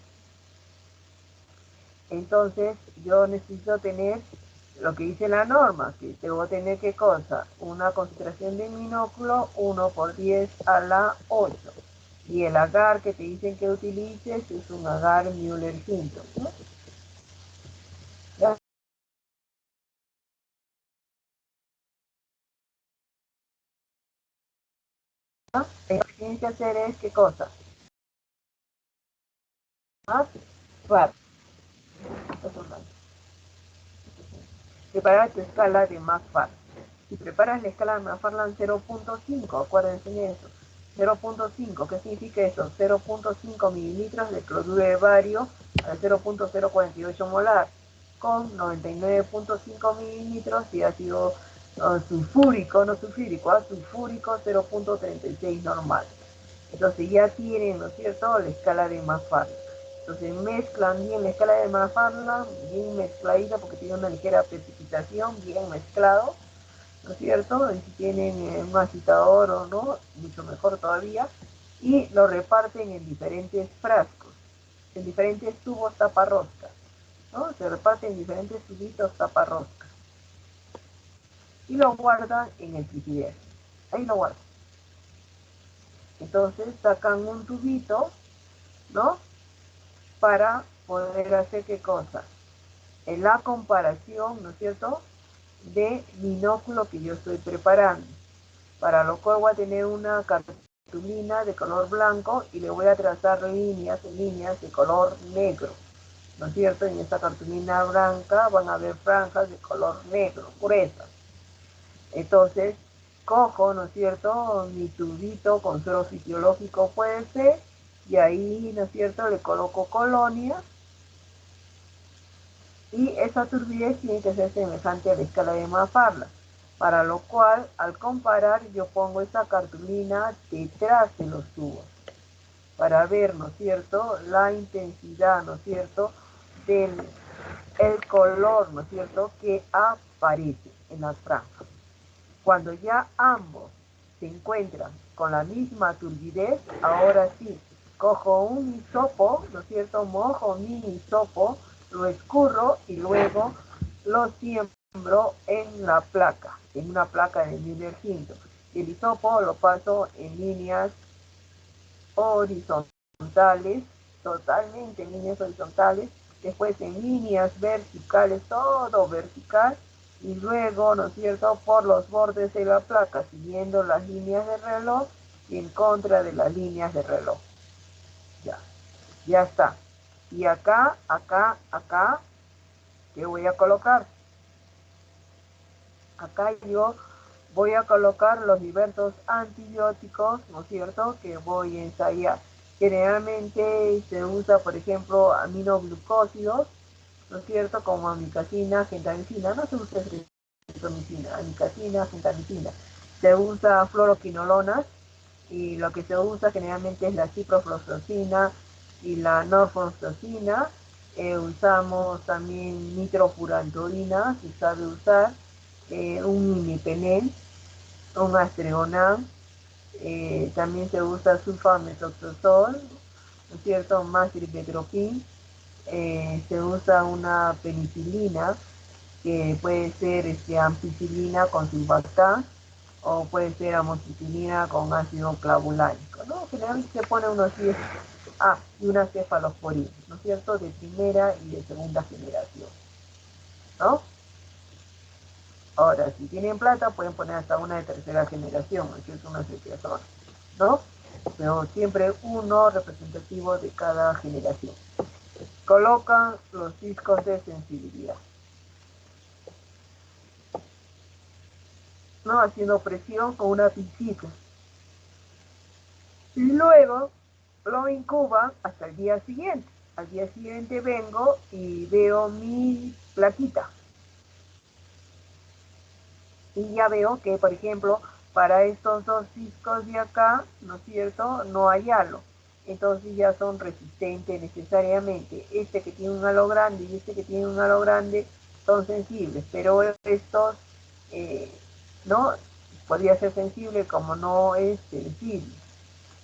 Entonces, yo necesito tener lo que dice la norma, que debo tener, ¿qué cosa? Una concentración de minóculo 1 por 10 a la 8. Y el agar que te dicen que utilices es un agar Müller-Hinton, ¿no? ¿Ya? Lo que tienes que hacer es, ¿qué cosa? Más FAR. Preparar tu escala de McFarland. Si preparas la escala de McFarland 0.5, acuérdense de eso. 0.5, ¿qué significa eso? 0.5 mililitros de cloruro de bario a 0.048 molar, con 99.5 mililitros de ácido sulfúrico, no sulfúrico, sulfúrico 0.36 normal. Entonces ya tienen, ¿no es cierto?, la escala de McFarland. Entonces mezclan bien la escala de McFarland, bien mezcladita porque tiene una ligera precipitación, bien mezclado, ¿no es cierto? Y si tienen un agitador o no, mucho mejor todavía. Y lo reparten en diferentes frascos, en diferentes tubos taparrosca, ¿no? Se reparten en diferentes tubitos taparrosca. Y lo guardan en el frigider. Ahí lo guardan. Entonces sacan un tubito, ¿no? Para poder hacer qué cosa. En la comparación, ¿no es cierto?, de binóculo que yo estoy preparando. Para lo cual voy a tener una cartulina de color blanco y le voy a trazar líneas de color negro, ¿no es cierto? En esta cartulina blanca van a haber franjas de color negro, gruesas. Entonces, cojo, ¿no es cierto?, mi tubito con suero fisiológico puede ser, y ahí, ¿no es cierto?, le coloco colonia, y esa turbidez tiene que ser semejante a la escala de McFarland, para lo cual, al comparar, yo pongo esa cartulina detrás de los tubos, para ver, ¿no es cierto?, la intensidad, ¿no es cierto?, del el color, ¿no es cierto?, que aparece en las franjas. Cuando ya ambos se encuentran con la misma turbidez, ahora sí, cojo un hisopo, ¿no es cierto?, mojo mi hisopo, lo escurro y luego lo siembro en la placa, en una placa de Müller-Hinton. El hisopo lo paso en líneas horizontales, totalmente en líneas horizontales, después en líneas verticales, todo vertical, y luego, ¿no es cierto?, por los bordes de la placa, siguiendo las líneas de reloj y en contra de las líneas de reloj. Ya está. Y acá, ¿qué voy a colocar? Acá yo voy a colocar los diversos antibióticos, ¿no es cierto?, que voy a ensayar. Generalmente se usa, por ejemplo, aminoglucósidos, ¿no es cierto?, como amicacina, gentamicina. No se usa estreptomicina, amicacina, gentamicina. Se usa fluoroquinolonas, y lo que se usa generalmente es la ciprofloxacina y la norfloxacina. Usamos también nitrofurantoína, si sabe usar, un imipenem, un astreonam, también se usa sulfamethoxazol, ¿no es cierto?, mastripetropin, se usa una penicilina, que puede ser ampicilina con sulbactam, o puede ser amoxicilina con ácido clavulánico, ¿no? Generalmente se pone unos 10, y una cefalosporina, ¿no es cierto?, de primera y de segunda generación, ¿no? Ahora, si tienen plata, pueden poner hasta una de tercera generación, que es una ceftriaxona, ¿no? Pero siempre uno representativo de cada generación. Colocan los discos de sensibilidad. ¿no? Haciendo presión con una pincita. Y luego lo incuban hasta el día siguiente. Al día siguiente vengo y veo mi plaquita. Y ya veo que, por ejemplo, para estos dos discos de acá, ¿no es cierto?, no hay halo. Entonces ya son resistentes necesariamente. Este que tiene un halo grande y este que tiene un halo grande son sensibles, pero estos, no, podría ser sensible como no es sensible.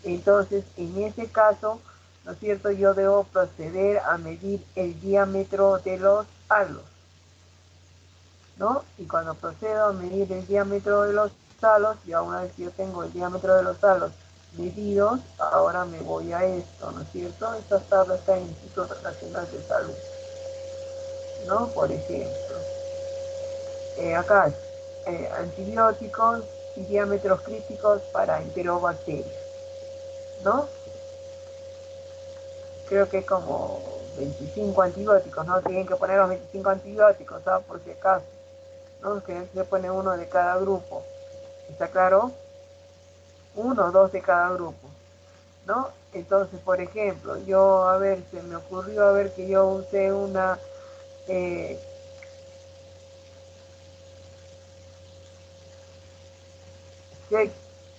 Entonces, en ese caso, ¿no es cierto?, yo debo proceder a medir el diámetro de los halos, ¿no? Y cuando procedo a medir el diámetro de los halos, ya una vez que yo tengo el diámetro de los halos medidos, ahora me voy a esto, ¿no es cierto? Esta tabla está en el Instituto Nacional de Salud, ¿no? Por ejemplo, acá, antibióticos y diámetros críticos para enterobacterias, ¿no? Creo que como 25 antibióticos, ¿no? Tienen que poner los 25 antibióticos, ¿sabes? Por si acaso, ¿no? Que se pone uno de cada grupo, ¿está claro? Uno o dos de cada grupo, ¿no? Entonces, por ejemplo, yo, a ver, se me ocurrió, a ver, que yo usé una eh,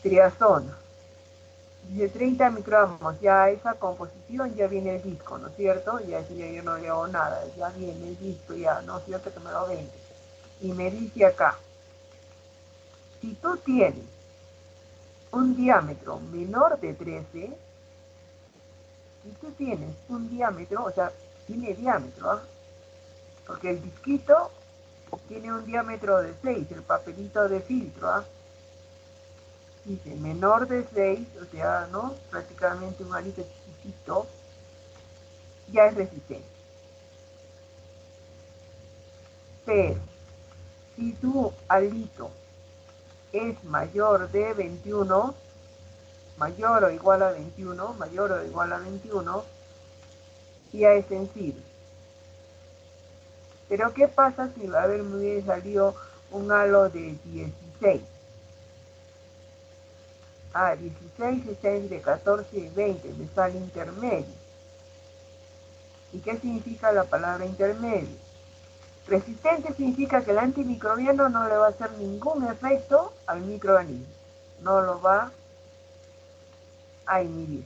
triazona, de 30 microgramos, ya esa composición ya viene el disco, ¿no es cierto? Y así yo no le hago nada, ya viene el disco, ya, ¿no es cierto?, que me lo vende. Y me dice acá, si tú tienes un diámetro menor de 13, si tú tienes un diámetro, o sea, tiene diámetro, ¿eh? Porque el disquito tiene un diámetro de 6, el papelito de filtro, ¿eh? Dice menor de 6, o sea, ¿no? Prácticamente un alito chiquitito, ya es resistente. Pero si tu alito es mayor de 21, mayor o igual a 21, mayor o igual a 21, ya es sensible. Pero ¿qué pasa si a ver me hubiera salido un halo de 16? 16 está entre 14 y 20, me sale intermedio. ¿Y qué significa la palabra intermedio? Resistente significa que el antimicrobiano no le va a hacer ningún efecto al microorganismo, no lo va a inhibir.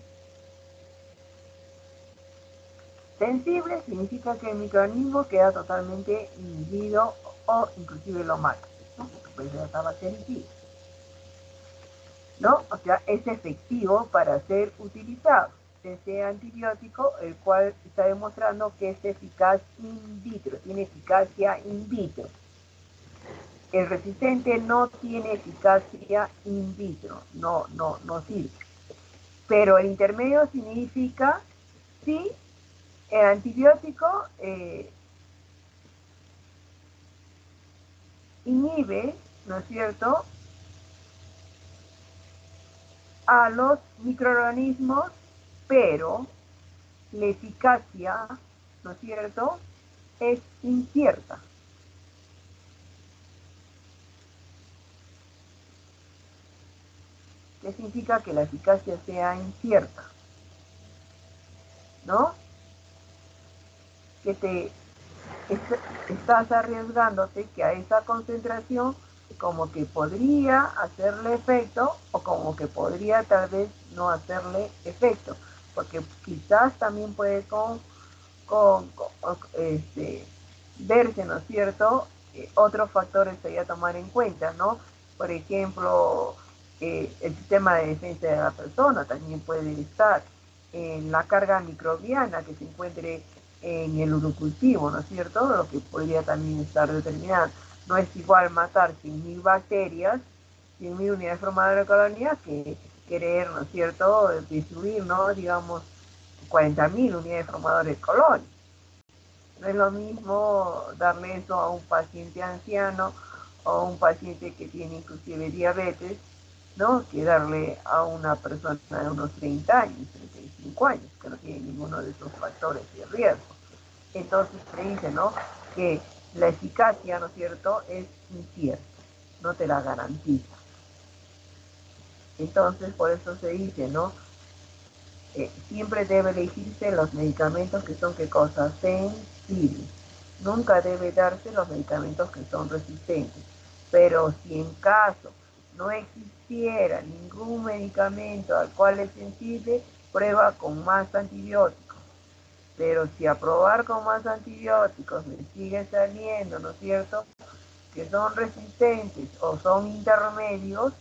Sensible significa que el microorganismo queda totalmente inhibido o inclusive lo mata, ¿no? Porque puede ser hasta bactericida, ¿no? O sea, es efectivo para ser utilizado. Este antibiótico, el cual está demostrando que es eficaz in vitro, tiene eficacia in vitro. El resistente no tiene eficacia in vitro, no sirve. Pero el intermedio significa, sí, el antibiótico inhibe, ¿no es cierto?, a los microorganismos, pero la eficacia, ¿no es cierto?, es incierta. ¿Qué significa que la eficacia sea incierta? ¿No? Que estás arriesgándote que a esa concentración como que podría hacerle efecto o como que podría tal vez no hacerle efecto, porque quizás también puede verse, ¿no es cierto?, otros factores que hay a tomar en cuenta, ¿no? Por ejemplo, el sistema de defensa de la persona también puede estar en la carga microbiana que se encuentre en el urocultivo, ¿no es cierto?, lo que podría también estar determinado. No es igual matar 100.000 bacterias, 100.000 unidades formadoras de colonia, que querer, ¿no es cierto?, destruir, ¿no?, digamos, 40.000 unidades formadoras de colonia. No es lo mismo darle eso a un paciente anciano o a un paciente que tiene inclusive diabetes, ¿no?, que darle a una persona de unos 30 años, 35 años, que no tiene ninguno de esos factores de riesgo. Entonces se dice, ¿no?, que la eficacia, ¿no es cierto?, es incierta. no te la garantiza. Entonces, por eso se dice, ¿no? Siempre debe elegirse los medicamentos que son, ¿qué cosa? Sensibles. Nunca debe darse los medicamentos que son resistentes. Pero si en caso no existiera ningún medicamento al cual es sensible, prueba con más antibióticos. Pero si a probar con más antibióticos me sigue saliendo, ¿no es cierto?, que son resistentes o son intermedios,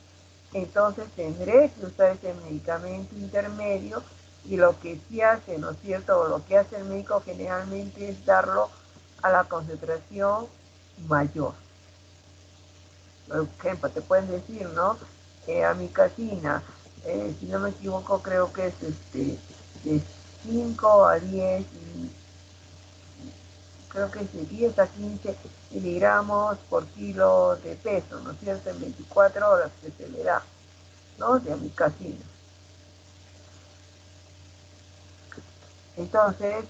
entonces tendré que usar ese medicamento intermedio, y lo que sí hace, ¿no es cierto?, o lo que hace el médico generalmente es darlo a la concentración mayor. Por ejemplo, te pueden decir, ¿no? Amicacina, si no me equivoco, creo que es de 5 a 10, creo que es de 10 a 15 miligramos por kilo de peso, ¿no es cierto?, en 24 horas que se le da, ¿no?, de amicacina. Entonces,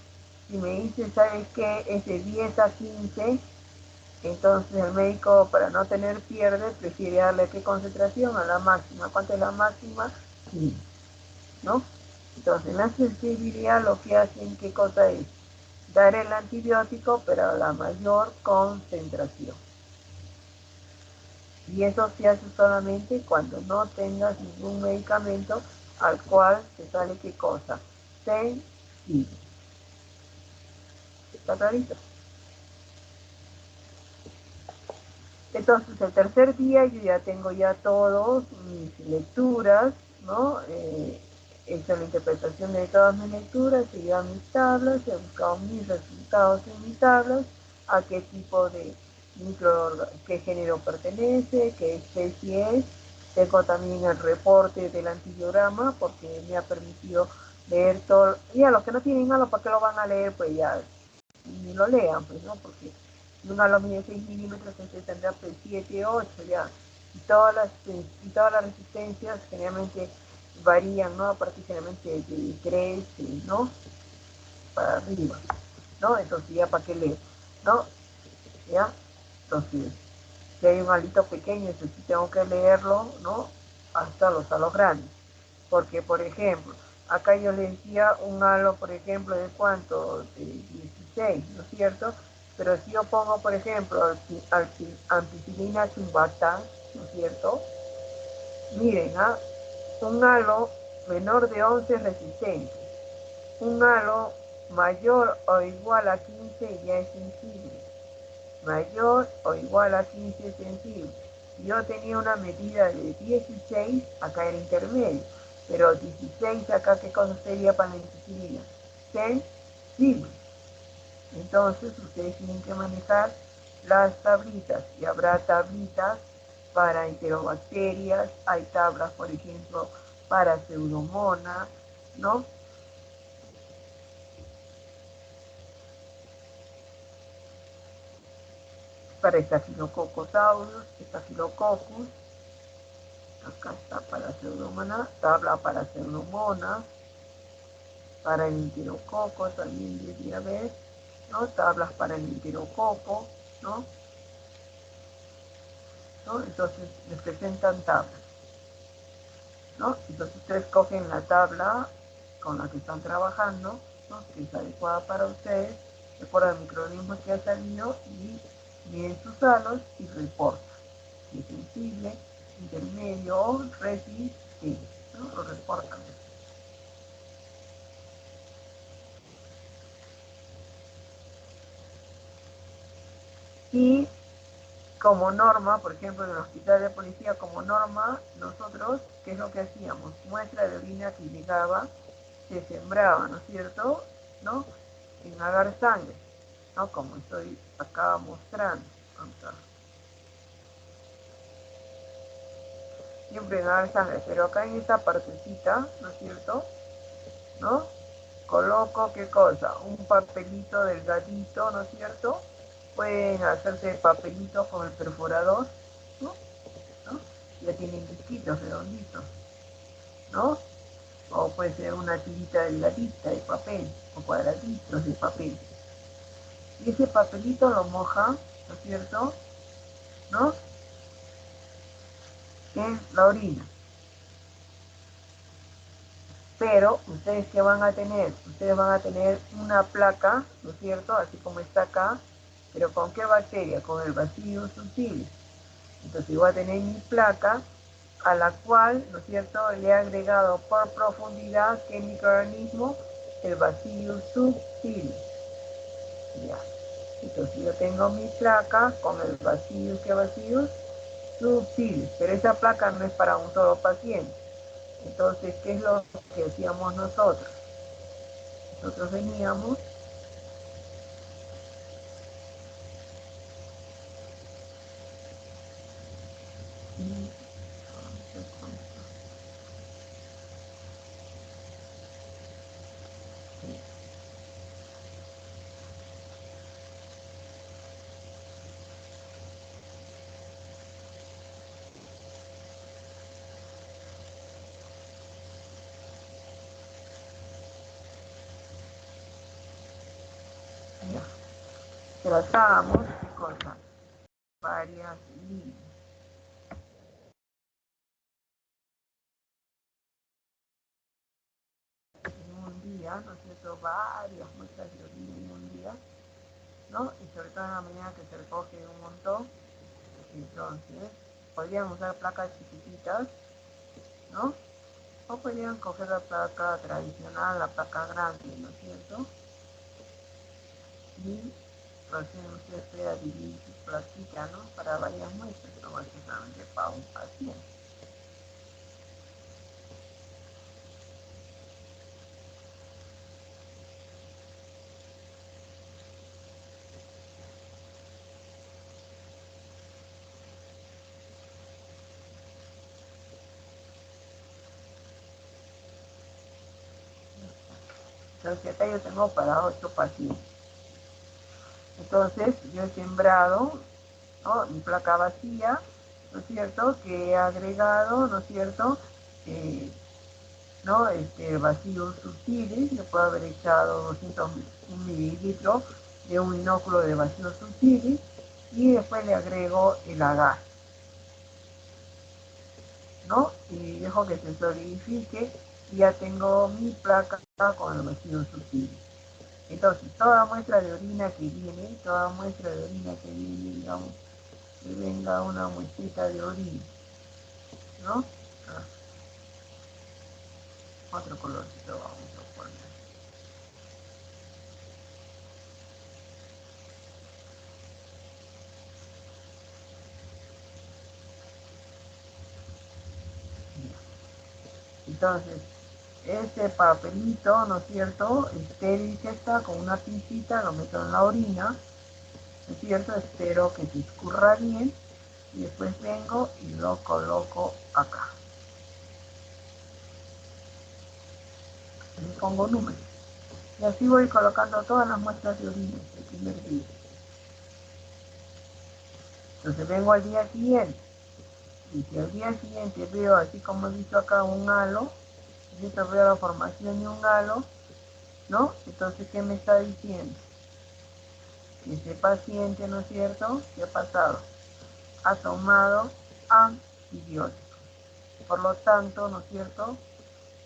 si me dice, ¿sabes qué?, es de 10 a 15, entonces el médico, para no tener pierde, prefiere darle ¿qué concentración? A la máxima. ¿Cuánto es la máxima? 15, ¿no? Entonces, en la sensibilidad lo que hacen, ¿qué cosa es? Dar el antibiótico, pero a la mayor concentración. Y eso se hace solamente cuando no tengas ningún medicamento al cual te sale ¿qué cosa? Sensible. ¿Está clarito? Entonces, el tercer día yo ya tengo ya todas mis lecturas, ¿no? He hecho la interpretación de todas mis lecturas, he seguido mis tablas, he buscado mis resultados en mis tablas, a qué tipo de qué género pertenece, qué especie es. Tengo también el reporte del antibiograma, porque me ha permitido leer todo. Y a los que no tienen malo, ¿para qué lo van a leer? Pues ya, ni lo lean, pues, ¿no? Porque un halo mide 6 milímetros, entonces tendrá pues 7, 8 ya. Y todas las resistencias generalmente varían, ¿no? A partir generalmente de 3, ¿no?, para arriba, ¿no? Entonces ya para qué leer, ¿no? ¿Ya? Entonces, si hay un halito pequeño, eso sí tengo que leerlo, ¿no?, hasta los halos grandes. Porque, por ejemplo, acá yo le decía un halo, por ejemplo, ¿de cuánto? De 16, ¿no es cierto? Pero si yo pongo, por ejemplo, ampicilina chumbatam, ¿no es cierto? Miren, un halo menor de 11 resistente. Un halo mayor o igual a 15 ya es sensible. Mayor o igual a 15 es sensible. Yo tenía una medida de 16, acá era intermedio. Pero 16 acá, ¿qué cosa sería para la ampicilina? Sensible. Entonces ustedes tienen que manejar las tablitas, y habrá tablitas para enterobacterias, hay tablas, por ejemplo, para pseudomonas, ¿no? Para estafilococcus aureus, estafilococcus, acá está para pseudomonas, tabla para pseudomonas, para el enterococo también debería haber, ¿no? Tablas para el enterococo, ¿no? ¿No? Entonces les presentan tablas, ¿no? Entonces ustedes cogen la tabla con la que están trabajando, ¿no?, que es adecuada para ustedes, de acuerdo al microorganismo que ha salido, y miden sus halos y reportan si es sensible, intermedio o resistente, ¿no? Lo reportan. Y como norma, por ejemplo, en el hospital de policía, como norma, nosotros, ¿qué es lo que hacíamos? Muestra de orina que llegaba, se sembraba, ¿no es cierto?, ¿no?, en agar sangre, ¿no?, como estoy acá mostrando. Acá. Siempre en agar sangre, pero acá en esta partecita, ¿no es cierto?, ¿no?, coloco, ¿qué cosa? Un papelito delgadito, ¿no es cierto? Pueden hacerse papelitos con el perforador, ¿no? ¿No? Ya tienen disquitos redonditos, ¿no? O puede ser una tirita delgadita de papel, o cuadraditos de papel. Y ese papelito lo mojan, ¿no es cierto?, ¿no?, en la orina. Pero, ¿ustedes qué van a tener? Ustedes van a tener una placa, ¿no es cierto? Así como está acá, pero ¿con qué bacteria? Con el Bacillus subtilis. Entonces yo voy a tener mi placa, a la cual, ¿no es cierto?, le he agregado por profundidad, ¿qué microorganismo? El Bacillus subtilis. Ya. Entonces yo tengo mi placa con el Bacillus, ¿qué Bacillus? Subtilis. Pero esa placa no es para un solo paciente. Entonces, ¿qué es lo que hacíamos nosotros? Nosotros veníamos y ya, trazamos, ¿qué cosa? Varias líneas. En un día, ¿no es cierto? Varias muestras de orina en un día, ¿no? Y sobre todo en la medida que se recoge un montón, entonces podrían usar placas chiquititas, ¿no? O podrían coger la placa tradicional, la placa grande, ¿no es cierto? Y recién usted pueda dividir su plaquita, ¿no? Para varias muestras, no va a ser solamente para un paciente. Entonces acá yo tengo para 8 pacientes. Entonces yo he sembrado, ¿no?, mi placa vacía, ¿no es cierto?, que he agregado, ¿no es cierto?, ¿no?, Bacillus subtilis. Le puedo haber echado 200 mililitros de un inóculo de Bacillus subtilis y después le agrego el agar, ¿no? Y dejo que se solidifique y ya tengo mi placa con el Bacillus subtilis. Entonces, toda muestra de orina que viene, digamos, que venga una muestrita de orina, ¿no? Otro colorcito vamos a poner. Entonces, este papelito, ¿no es cierto?, estéril que está, con una pincita, lo meto en la orina, ¿no es cierto? Espero que se escurra bien y después vengo y lo coloco acá. Le pongo números. Y así voy colocando todas las muestras de orina el primer día. Entonces vengo al día siguiente. Y si al día siguiente veo, así como he visto acá, un halo, yo veo la formación de un halo, ¿no? Entonces, ¿qué me está diciendo? Que ese paciente, ¿no es cierto?, ¿qué ha pasado? Ha tomado antibióticos. Por lo tanto, ¿no es cierto?,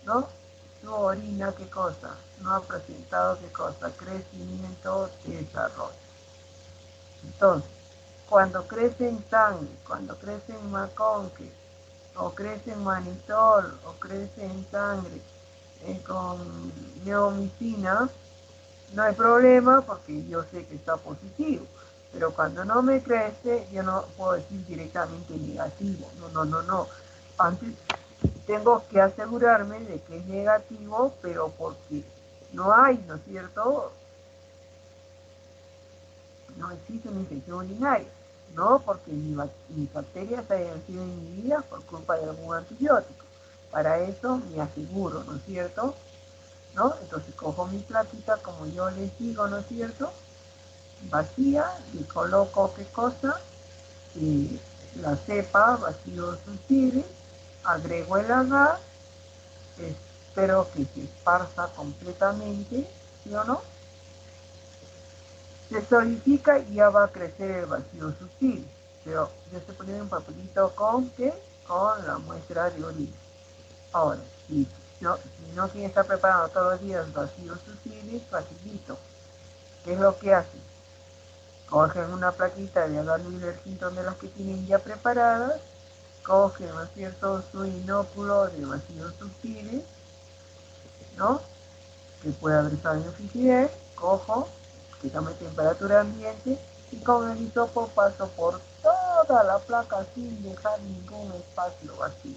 ¿no?, su orina, ¿qué cosa? No ha presentado, ¿qué cosa? Crecimiento, desarrollo. Entonces, cuando crece en sangre, cuando crece en maconque, o crece en manitol, o crece en sangre con neomicina, no hay problema porque yo sé que está positivo. Pero cuando no me crece, yo no puedo decir directamente negativo. No. Antes tengo que asegurarme de que es negativo, pero porque no hay, ¿no es cierto?, no existe una infección urinaria. No porque mis bacterias hayan sido inhibidas por culpa de algún antibiótico. Para eso me aseguro, ¿no es cierto?, ¿no? Entonces cojo mi plaquita, como yo les digo, ¿no es cierto?, vacía, y coloco, ¿qué cosa? La cepa, Bacillus subtilis, agrego el agar, espero que se esparza completamente, ¿sí o no? Se solidifica y ya va a crecer el Bacillus subtilis. Pero yo estoy poniendo un papelito con, ¿qué?, con la muestra de orina. Ahora, si no quieren estar preparando todos los días vacíos sutiles, facilito. ¿Qué es lo que hacen? Cogen una plaquita de agarre de las que tienen ya preparadas, cogen, ¿no es cierto?, su inóculo de vacíos sutiles, ¿no?, que puede haber estado en eficidez, cojo, que tome temperatura ambiente, y con el hisopo paso por toda la placa sin dejar ningún espacio vacío.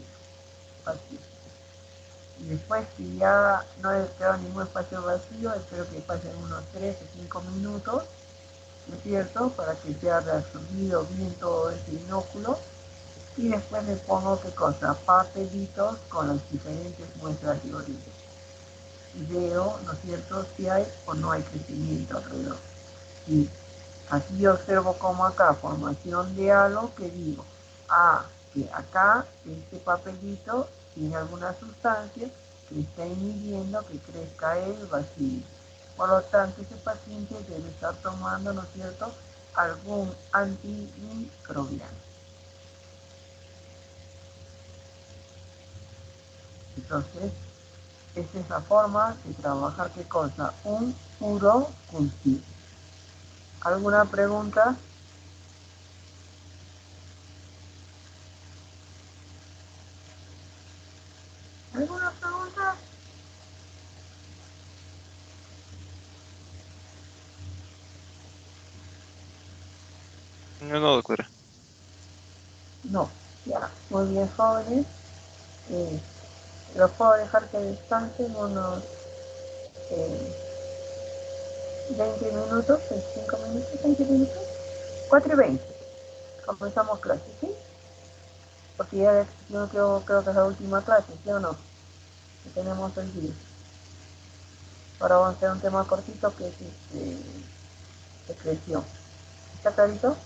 Y después, si ya no he quedado ningún espacio vacío, espero que pasen unos 3 o 5 minutos, ¿no es cierto?, para que se haya absorbido bien todo ese inóculo. Y después le pongo, ¿qué cosa?, papelitos con las diferentes muestras de orina. Y veo, ¿no es cierto?, si hay o no hay crecimiento alrededor. Y aquí observo como acá, formación de halo, que digo, que acá este papelito tiene alguna sustancia que está inhibiendo que crezca el bacilo. Por lo tanto, ese paciente debe estar tomando, ¿no es cierto?, algún antimicrobiano. Entonces, esa es la forma de trabajar, ¿qué cosa? Un puro cultivo. ¿Alguna pregunta? ¿Alguna pregunta? No, no, doctora. No, ya, muy bien, jóvenes. Los puedo dejar que descansen unos 20 minutos, 25 minutos, 20 minutos, 4 y 20. Comenzamos clase, ¿sí? Porque ya yo creo que es la última clase, ¿sí o no?, que tenemos hoy día. Ahora vamos a hacer un tema cortito que es secreción. ¿Está clarito?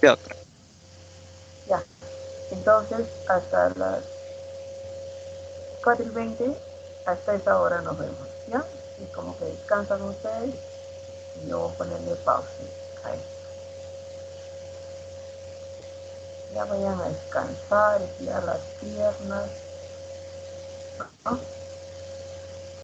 Ya, doctora. Ya. Entonces, hasta las 4 y 20, hasta esa hora nos vemos, ¿ya? Y como que descansan ustedes y yo voy a ponerle pausa ahí. Ya vayan a descansar, estirar las piernas, ¿no?